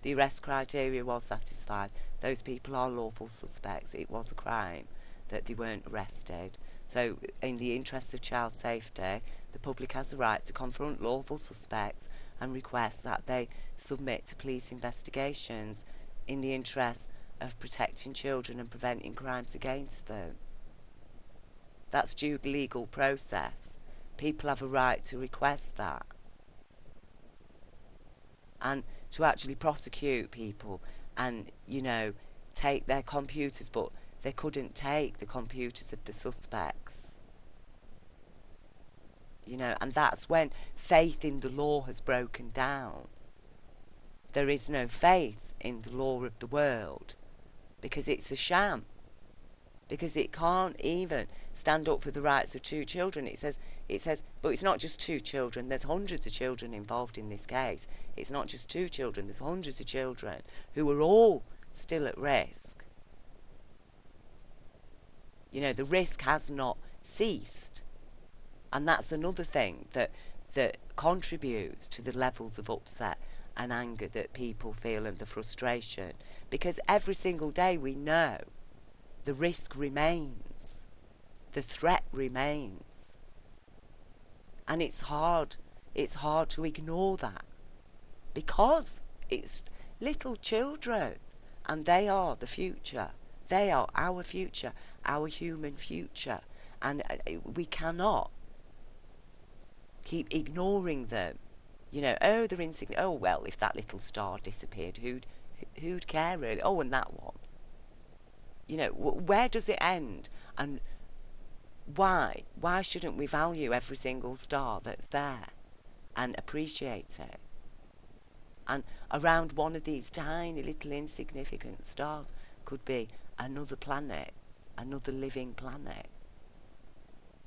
The arrest criteria was satisfied. Those people are lawful suspects. It was a crime that they weren't arrested. So in the interests of child safety, the public has a right to confront lawful suspects and request that they submit to police investigations in the interest of protecting children and preventing crimes against them. That's due legal process. People have a right to request that. And to actually prosecute people and, take their computers, but they couldn't take the computers of the suspects. And that's when faith in the law has broken down. There is no faith in the law of the world because it's a sham. Because it can't even stand up for the rights of two children. It says, but it's not just two children. There's hundreds of children involved in this case. It's not just two children. There's hundreds of children who are all still at risk. The risk has not ceased. And that's another thing that contributes to the levels of upset and anger that people feel and the frustration. Because every single day we know the risk remains. The threat remains. And it's hard to ignore that. Because it's little children. And they are the future. They are our future, our human future. And we cannot keep ignoring them. They're insignificant. Oh, well, if that little star disappeared, who'd care really? Oh, and that one. Where does it end? And why? Why shouldn't we value every single star that's there and appreciate it? And around one of these tiny little insignificant stars could be another planet, another living planet.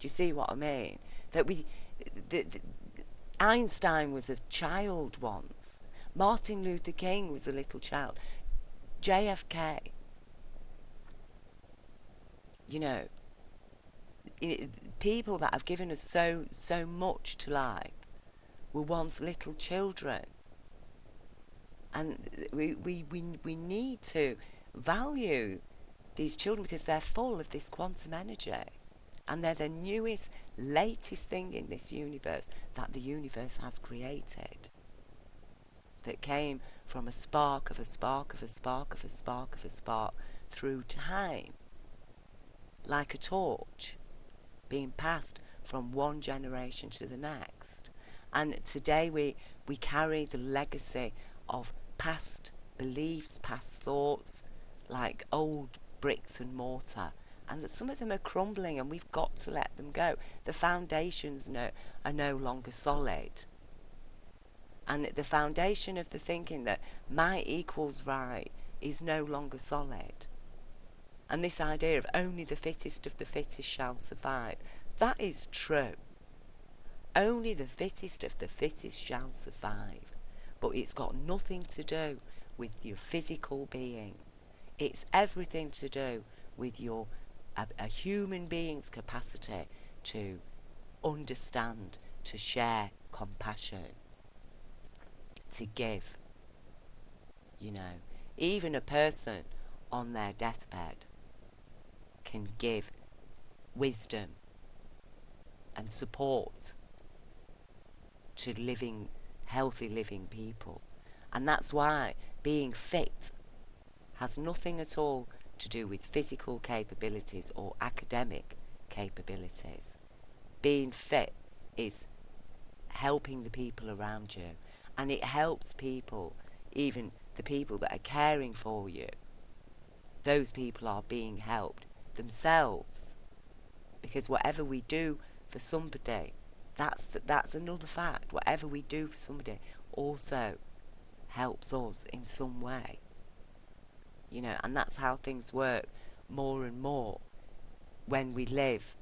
Do you see what I mean? That Einstein was a child once. Martin Luther King was a little child. JFK. People that have given us so much to life were once little children. And we need to value these children because they're full of this quantum energy. And they're the newest, latest thing in this universe that the universe has created. That came from a spark of a spark of a spark of a spark of a spark through time. Like a torch being passed from one generation to the next. And today we carry the legacy of past beliefs, past thoughts, like old bricks and mortar. And that some of them are crumbling and we've got to let them go. The foundations are no longer solid. And the foundation of the thinking that might equals right is no longer solid. And this idea of only the fittest of the fittest shall survive, that is true. Only the fittest of the fittest shall survive. But it's got nothing to do with your physical being. It's everything to do with your a human being's capacity to understand, to share compassion, to give. Even a person on their deathbed can give wisdom and support to healthy living people. And that's why being fit has nothing at all to do with physical capabilities or academic capabilities. Being fit is helping the people around you, and it helps people even the people that are caring for you, those people are being helped themselves. Because whatever we do for somebody, that's another fact. Whatever we do for somebody also helps us in some way. And that's how things work more and more when we live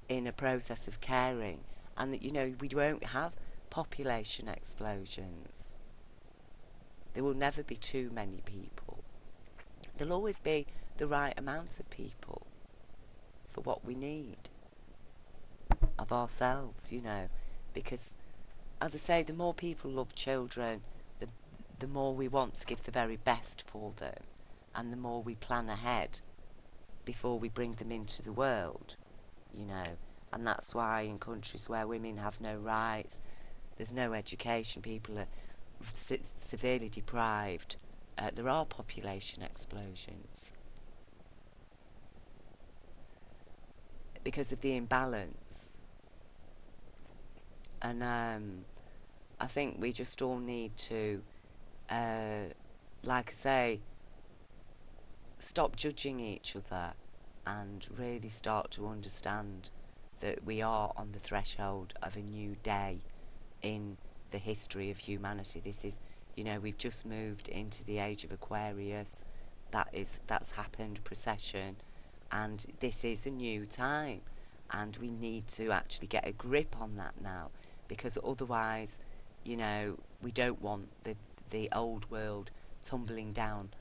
in a process of caring, and that, we won't have population explosions. There will never be too many people. There'll always be the right amount of people for what we need of ourselves, because, as I say, the more people love children, the more we want to give the very best for them, and the more we plan ahead before we bring them into the world, and that's why in countries where women have no rights, there's no education, people are severely deprived, there are population explosions because of the imbalance. And I think we just all need to, like I say, stop judging each other and really start to understand that we are on the threshold of a new day in the history of humanity. This is, we've just moved into the age of Aquarius. That's happened, precession, and this is a new time, and we need to actually get a grip on that now, because otherwise, we don't want the old world tumbling down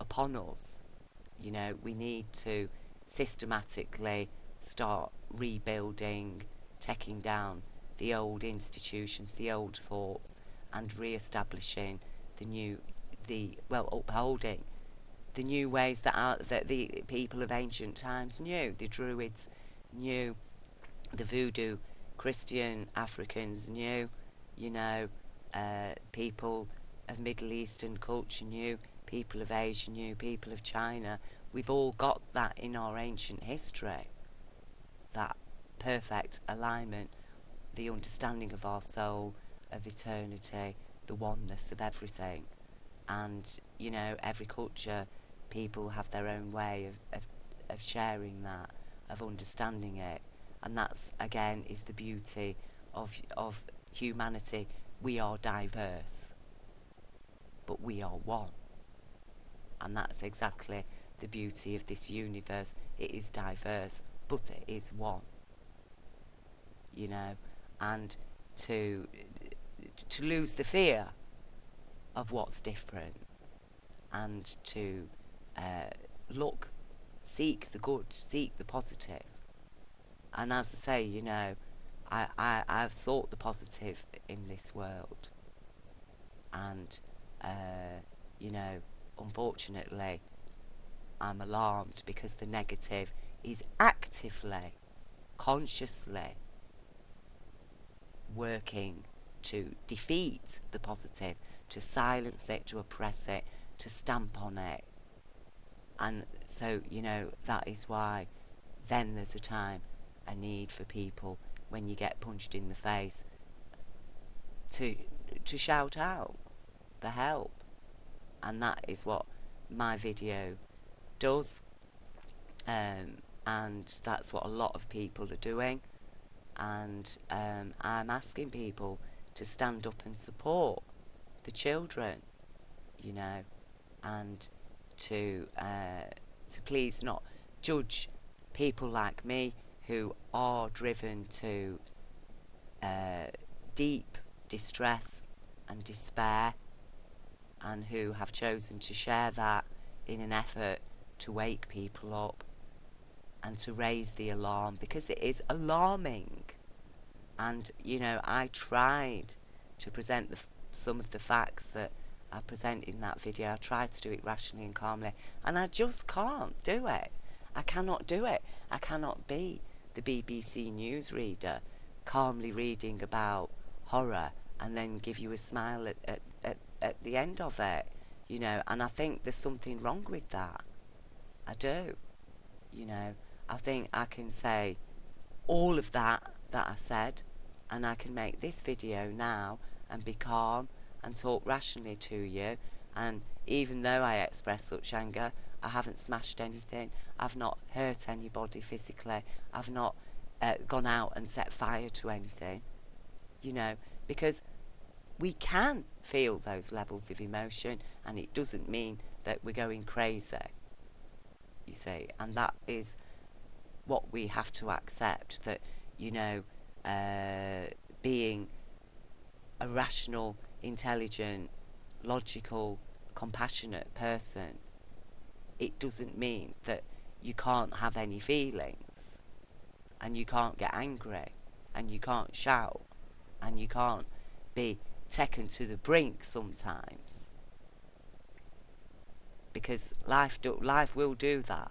upon us. We need to systematically start rebuilding, taking down the old institutions, the old thoughts, and re-establishing upholding the new ways that the people of ancient times knew. The Druids knew, the Voodoo Christian Africans knew, people of Middle Eastern culture knew, people of Asia knew, people of China. We've all got that in our ancient history, that perfect alignment, the understanding of our soul, of eternity, the oneness of everything. And, every culture, people have their own way of sharing that, of understanding it. And that's, again, is the beauty of humanity. We are diverse, but we are one. And that's exactly the beauty of this universe. It is diverse, but it is one. And to lose the fear of what's different, and to seek the good, seek the positive. And as I say, I've sought the positive in this world, and unfortunately I'm alarmed because the negative is actively, consciously working to defeat the positive, to silence it, to oppress it, to stamp on it. And so, that is why then there's a need for people, when you get punched in the face, to shout out the help. And that is what my video does, and that's what a lot of people are doing. And I'm asking people to stand up and support the children, and to please not judge people like me who are driven to deep distress and despair, and who have chosen to share that in an effort to wake people up and to raise the alarm, because it is alarming. And, I tried to present some of the facts that I present in that video. I tried to do it rationally and calmly, and I just can't do it. I cannot do it. I cannot be the BBC newsreader calmly reading about horror and then give you a smile at the end of it, and I think there's something wrong with that. I do. I think I can say all of that I said, and I can make this video now and be calm and talk rationally to you And even though I express such anger, I haven't smashed anything. I've not hurt anybody physically. I've not gone out and set fire to anything, you know, because we can feel those levels of emotion, and it doesn't mean that we're going crazy, you see. And that is what we have to accept, that, you know, being a rational, intelligent, logical, compassionate person, it doesn't mean that you can't have any feelings, and you can't get angry, and you can't shout, and you can't be taken to the brink sometimes, because life will do that.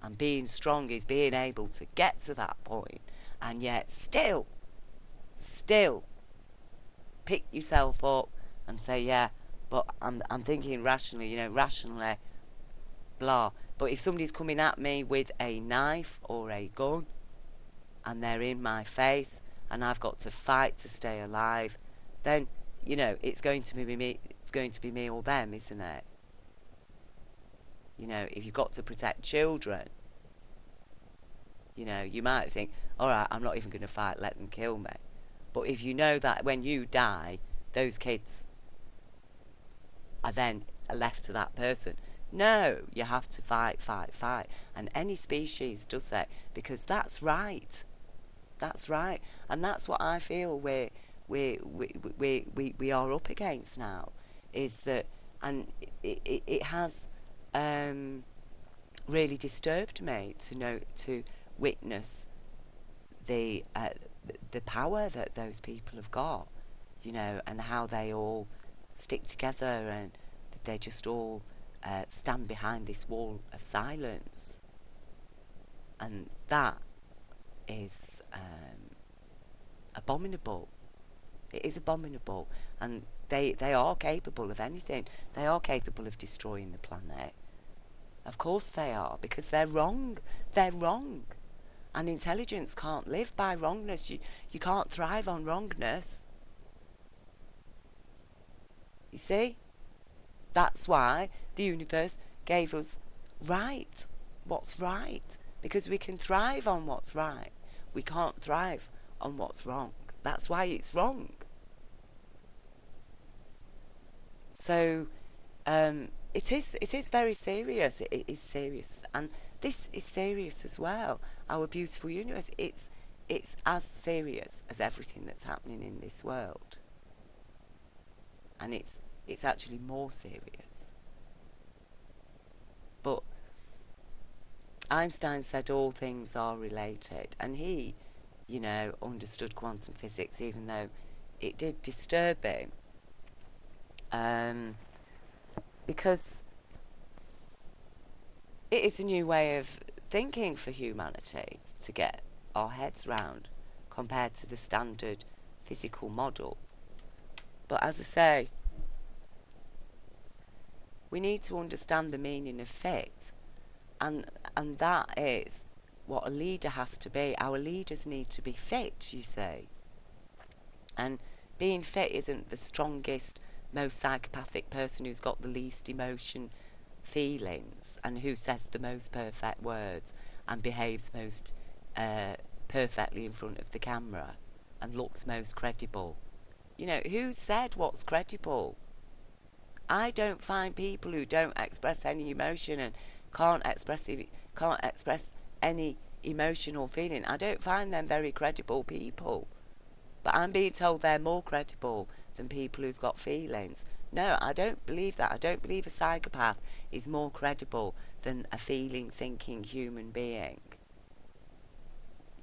And being strong is being able to get to that point, and yet still pick yourself up and say, yeah, but I'm thinking rationally, you know, rationally, blah. But if somebody's coming at me with a knife or a gun, and they're in my face, and I've got to fight to stay alive, then, you know, it's going to be me. It's going to be me or them, isn't it? You know, if you've got to protect children, you know, you might think, all right, I'm not even going to fight, let them kill me. But if you know that when you die, those kids are then left to that person, no, you have to fight. And any species does that, because that's right. That's right. And that's what I feel we are up against now, is that, and it has really disturbed me to witness the power that those people have got, you know, and how they all stick together, and they just all stand behind this wall of silence. And that is abominable. It is abominable. And they are capable of anything. They are capable of destroying the planet. Of course they are, because they're wrong. They're wrong. And intelligence can't live by wrongness. You can't thrive on wrongness. You see? That's why the universe gave us right. What's right? Because we can thrive on what's right. We can't thrive on what's wrong. That's why it's wrong. So it is very serious. It is serious, and this is serious as well. Our beautiful universe. It's as serious as everything that's happening in this world, and it's actually more serious. But Einstein said all things are related, and he, you know, understood quantum physics, even though it did disturb him. Because it is a new way of thinking for humanity to get our heads round, compared to the standard physical model. But as I say, we need to understand the meaning of fit, and that is what a leader has to be. Our leaders need to be fit, you see. And being fit isn't the strongest, most psychopathic person who's got the least emotion, feelings, and who says the most perfect words and behaves most perfectly in front of the camera and looks most credible. You know, who said what's credible? I don't find people who don't express any emotion and can't express any emotional feeling, I don't find them very credible people. But I'm being told they're more credible than people who've got feelings. No, I don't believe that. I don't believe a psychopath is more credible than a feeling, thinking human being.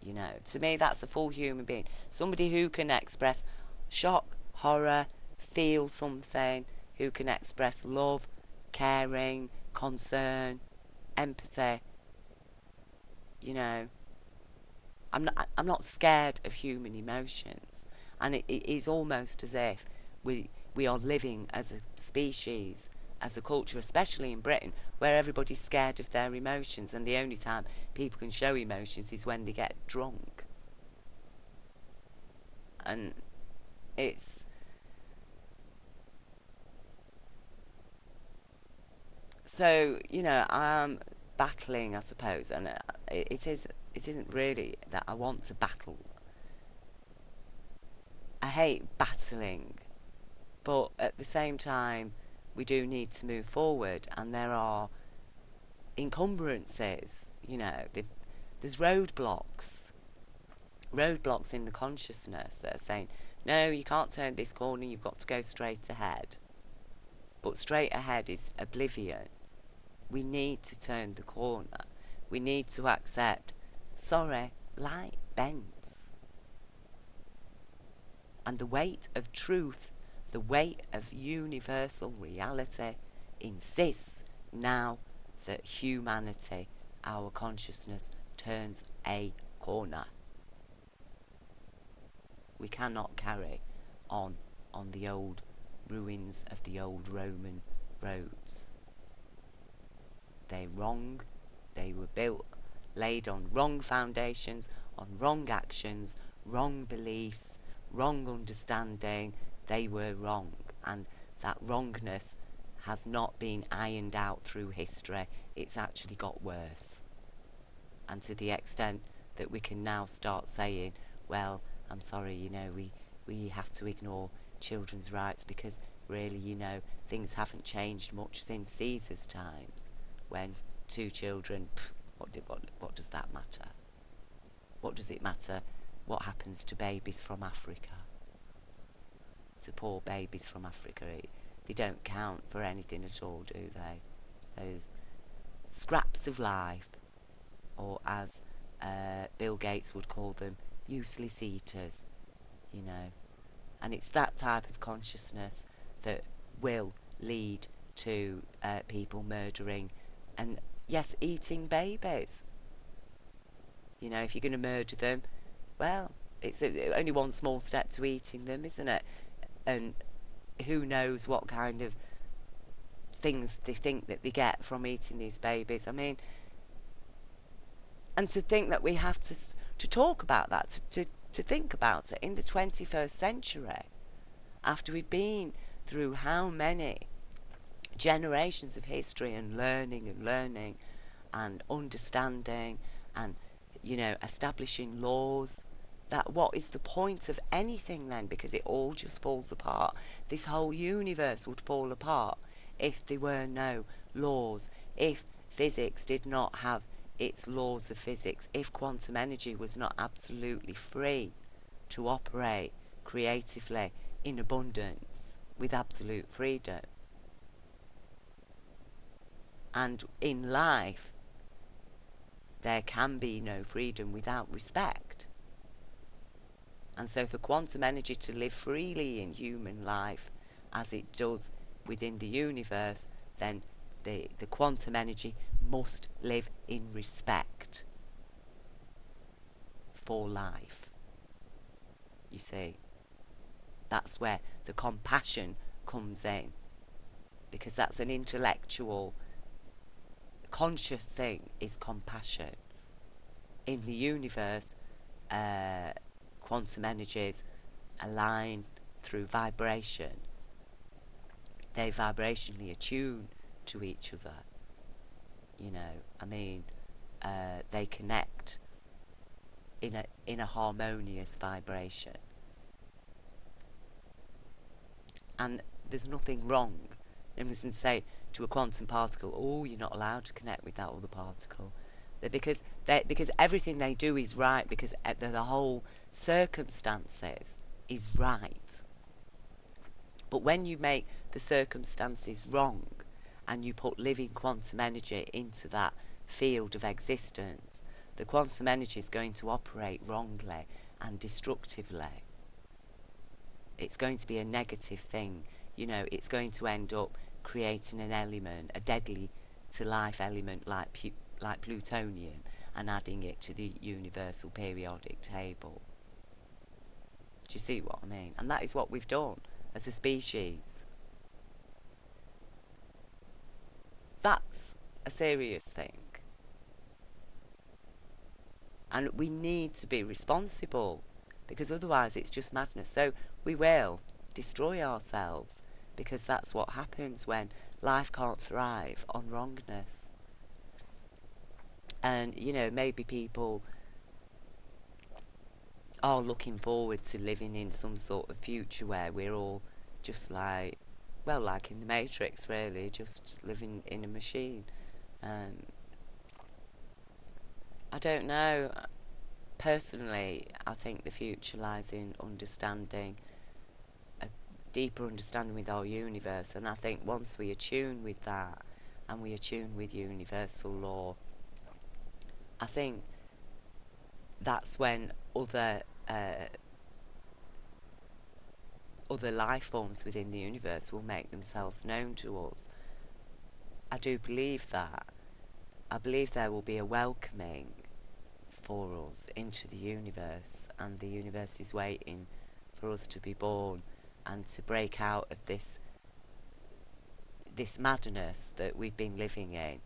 You know, to me, that's a full human being. Somebody who can express shock, horror, feel something, who can express love, caring, concern, empathy. You know, I'm not scared of human emotions, and it is almost as if we are living as a species, as a culture, especially in Britain, where everybody's scared of their emotions, and the only time people can show emotions is when they get drunk. And it's So, I'm battling, I suppose, and it isn't really that I want to battle. I hate battling, but at the same time, we do need to move forward, and there are encumbrances. There's roadblocks in the consciousness that are saying, no, you can't turn this corner, you've got to go straight ahead. But straight ahead is oblivion. We need to turn the corner. We need to accept, sorry, light bends. And the weight of truth, the weight of universal reality, insists now that humanity, our consciousness, turns a corner. We cannot carry on the old ruins of the old Roman roads. They're wrong. They were built, laid on wrong foundations, on wrong actions, wrong beliefs, wrong understanding. They were wrong, and that wrongness has not been ironed out through history. It's actually got worse. And to the extent that we can now start saying, well, I'm sorry, we have to ignore children's rights because really, things haven't changed much since Caesar's times, when 2 children, what does that matter? What does it matter what happens to babies from Africa? To poor babies from Africa, they don't count for anything at all, do they? Those scraps of life, or as Bill Gates would call them, useless eaters, And it's that type of consciousness that will lead to people murdering and, yes, eating babies. If you're going to murder them, well, it's only one small step to eating them, isn't it? And who knows what kind of things they think that they get from eating these babies. I mean, and to think that we have to talk about that, to think about it in the 21st century, after we've been through how many generations of history and learning and understanding and, establishing laws, that what is the point of anything then? Because it all just falls apart. This whole universe would fall apart if there were no laws, if physics did not have its laws of physics, if quantum energy was not absolutely free to operate creatively in abundance with absolute freedom. And in life, there can be no freedom without respect. And so for quantum energy to live freely in human life, as it does within the universe, then the quantum energy must live in respect for life. You see, that's where the compassion comes in, because that's an intellectual, conscious thing, is compassion. In the universe, quantum energies align through vibration. They vibrationally attune to each other. They connect in a harmonious vibration. And there's nothing wrong. And we can say to a quantum particle, oh, you're not allowed to connect with that other particle. Because everything they do is right, because the whole circumstances is right. But when you make the circumstances wrong and you put living quantum energy into that field of existence, the quantum energy is going to operate wrongly and destructively. It's going to be a negative thing. It's going to end up creating an element, a deadly to life element like plutonium, and adding it to the universal periodic table. Do you see what I mean? And that is what we've done as a species. That's a serious thing. And we need to be responsible, because otherwise it's just madness. So we will destroy ourselves, because that's what happens when life can't thrive on wrongness. And, you know, maybe people are looking forward to living in some sort of future where we're all just like, well, like in the Matrix, really, just living in a machine. I don't know. Personally, I think the future lies in understanding, a deeper understanding with our universe. And I think once we attune with that, and we attune with universal law, I think that's when other life forms within the universe will make themselves known to us. I do believe that. I believe there will be a welcoming for us into the universe, and the universe is waiting for us to be born and to break out of this madness that we've been living in,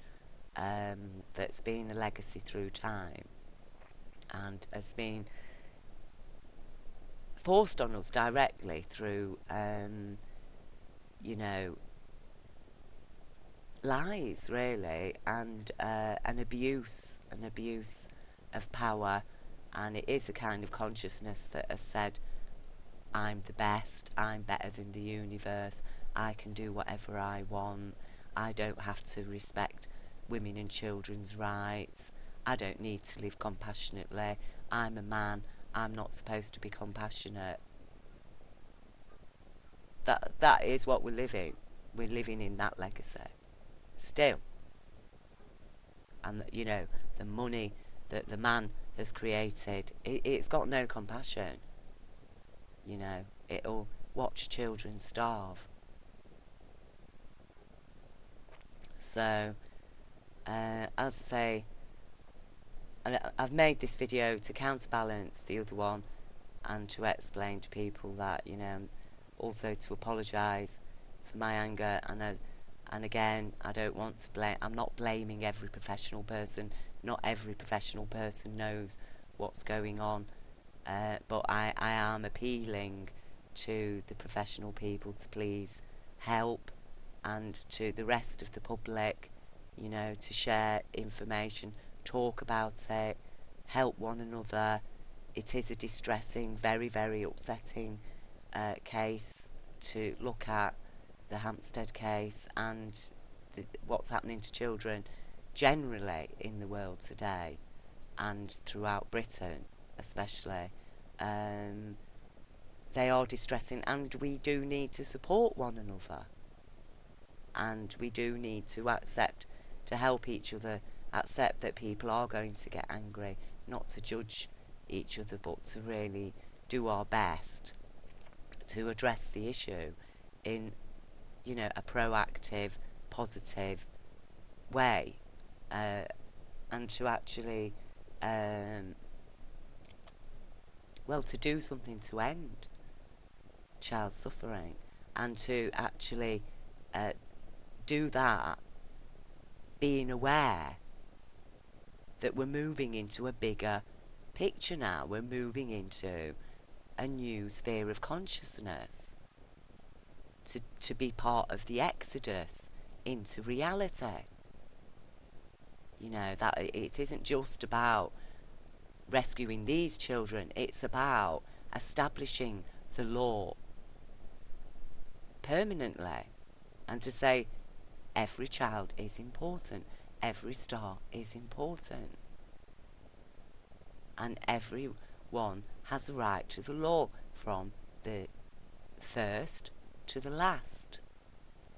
that's been a legacy through time and has been forced on us directly through, you know, lies, really, and an abuse of power. And it is a kind of consciousness that has said, I'm the best, I'm better than the universe, I can do whatever I want, I don't have to respect women and children's rights, I don't need to live compassionately, I'm a man, I'm not supposed to be compassionate. That is what we're living. We're living in that legacy still. And, you know, the money that the man has created, it's got no compassion. You know, it'll watch children starve. So, as I say, I've made this video to counterbalance the other one, and to explain to people that, you know, also to apologise for my anger. And again, I don't want to blame. I'm not blaming every professional person. Not every professional person knows what's going on. But I am appealing to the professional people to please help, and to the rest of the public, you know, to share information, talk about it, help one another. It is a distressing, very, very upsetting case to look at, the Hampstead case, and what's happening to children generally in the world today, and throughout Britain especially. They are distressing, and we do need to support one another, and we do need to accept, to help each other, accept that people are going to get angry, not to judge each other, but to really do our best to address the issue in, you know, a proactive, positive way, and to actually, well, to do something to end child suffering, and to actually do that being aware that we're moving into a bigger picture now. We're moving into a new sphere of consciousness, to be part of the exodus into reality. You know, that it isn't just about rescuing these children, it's about establishing the law permanently, and to say every child is important, every star is important, and everyone has a right to the law, from the first to the last.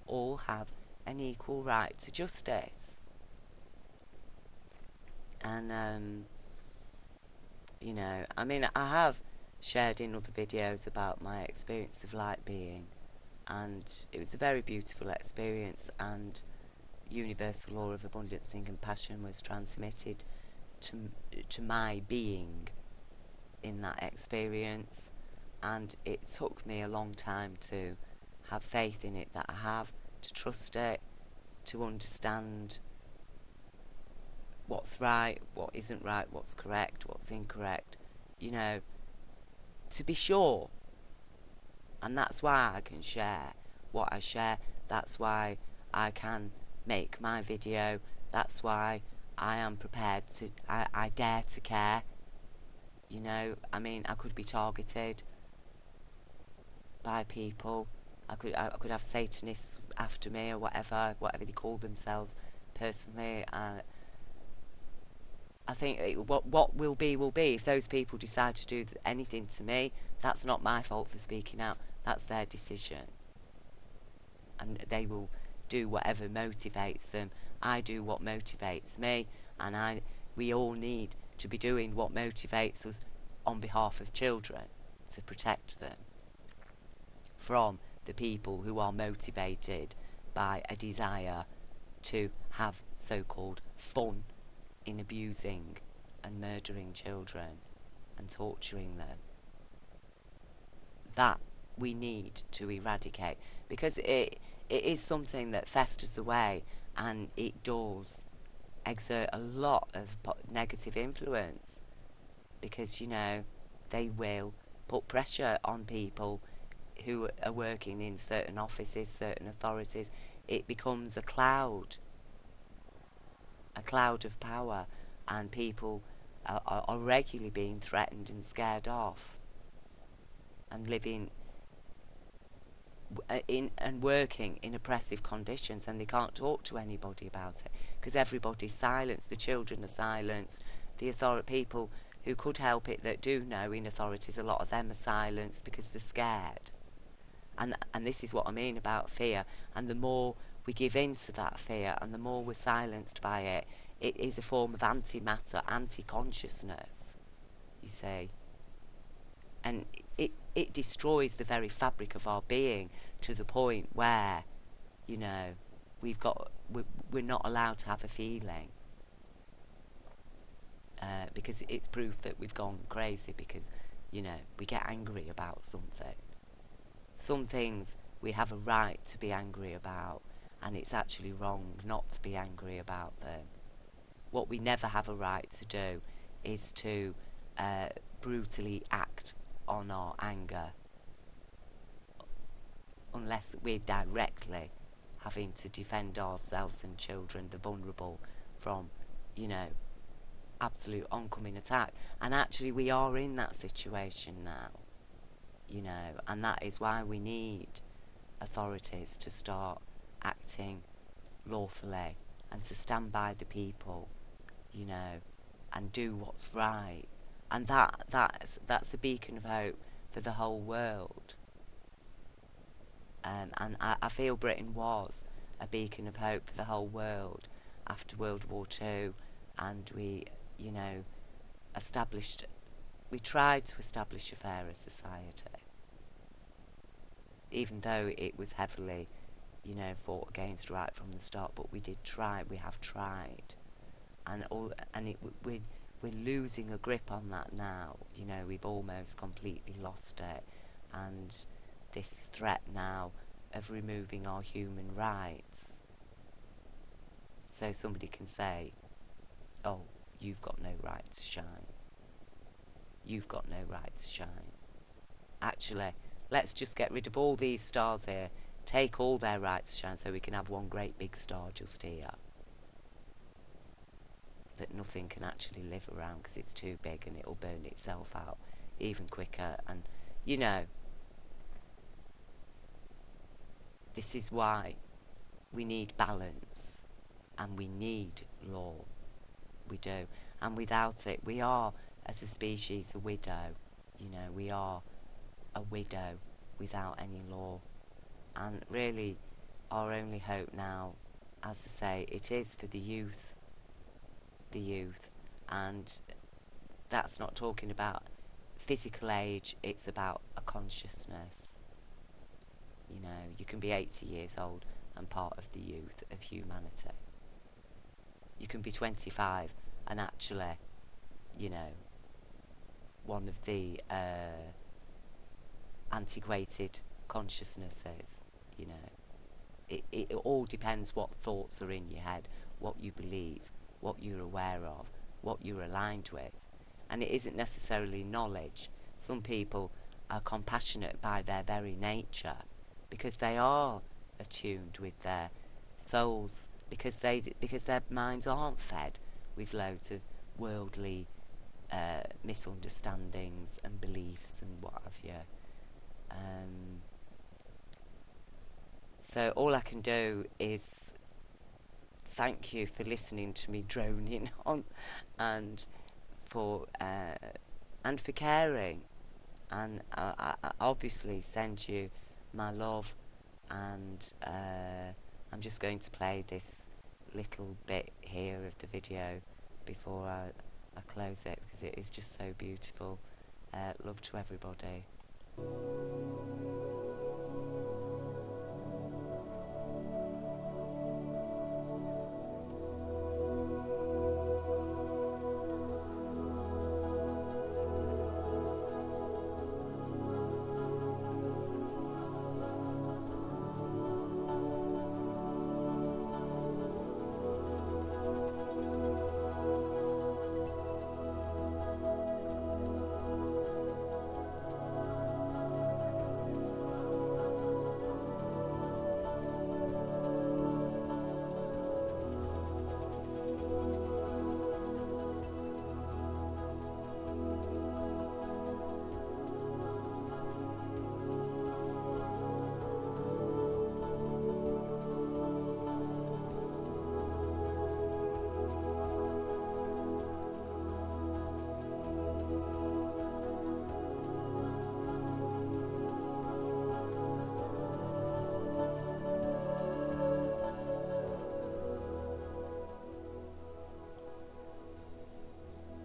All have an equal right to justice. And you know, I mean, I have shared in other videos about my experience of light being, and it was a very beautiful experience, and universal law of abundance and compassion was transmitted to my being in that experience. And it took me a long time to have faith in it, that I have, to trust it, to understand what's right, what isn't right, what's correct, what's incorrect, you know, to be sure. And that's why I can share what I share. That's why I can make my video. That's why I am prepared to, I dare to care. You know, I mean, I could be targeted by people. I could have Satanists after me or whatever they call themselves. Personally, I think what will be will be. If those people decide to do anything to me, that's not my fault for speaking out. That's their decision, and they will do whatever motivates them. I do what motivates me, and we all need to be doing what motivates us on behalf of children, to protect them from the people who are motivated by a desire to have so-called fun in abusing and murdering children and torturing them. That we need to eradicate, because it is something that festers away, and it does exert a lot of negative influence, because, you know, they will put pressure on people who are working in certain offices, certain authorities. It becomes a cloud of power, and people are regularly being threatened and scared off, and living in and working in oppressive conditions, and they can't talk to anybody about it because everybody's silenced. The children are silenced. The people who could help it, that do know in authorities, a lot of them are silenced because they're scared. And this is what I mean about fear. And the more we give in to that fear, and the more we're silenced by it, it is a form of antimatter, anti-consciousness, you see. And it destroys the very fabric of our being, to the point where, you know, we're not allowed to have a feeling. Because it's proof that we've gone crazy, because, you know, we get angry about something. Some things we have a right to be angry about, and it's actually wrong not to be angry about them. What we never have a right to do is to brutally act on our anger, unless we're directly having to defend ourselves and children, the vulnerable, from, you know, absolute oncoming attack. And actually we are in that situation now, you know, and that is why we need authorities to start acting lawfully, and to stand by the people, you know, and do what's right. And that's a beacon of hope for the whole world. And I feel Britain was a beacon of hope for the whole world after World War II, and we, you know, we tried to establish a fairer society, even though it was heavily, you know, fought against right from the start. But we did try. We have tried, and we're losing a grip on that now. You know, we've almost completely lost it, and this threat now of removing our human rights. So somebody can say, "Oh, you've got no right to shine. You've got no right to shine." Actually, let's just get rid of all these stars here, take all their rights to shine, so we can have one great big star just here that nothing can actually live around, because it's too big and it'll burn itself out even quicker. And, you know, this is why we need balance, and we need law. We do. And without it, we are, as a species, a widow. You know, we are a widow without any law. And really, our only hope now, as I say, it is for the youth. The youth. And that's not talking about physical age, it's about a consciousness. You know, you can be 80 years old and part of the youth of humanity. You can be 25 and actually, you know, one of the antiquated consciousnesses, you know. It all depends what thoughts are in your head, what you believe, what you're aware of, what you're aligned with. And it isn't necessarily knowledge. Some people are compassionate by their very nature, because they are attuned with their souls, because their minds aren't fed with loads of worldly misunderstandings and beliefs and what have you. So all I can do is thank you for listening to me droning on, and for caring, and I obviously send you my love, and I'm just going to play this little bit here of the video before I close it, because it is just so beautiful. Love to everybody.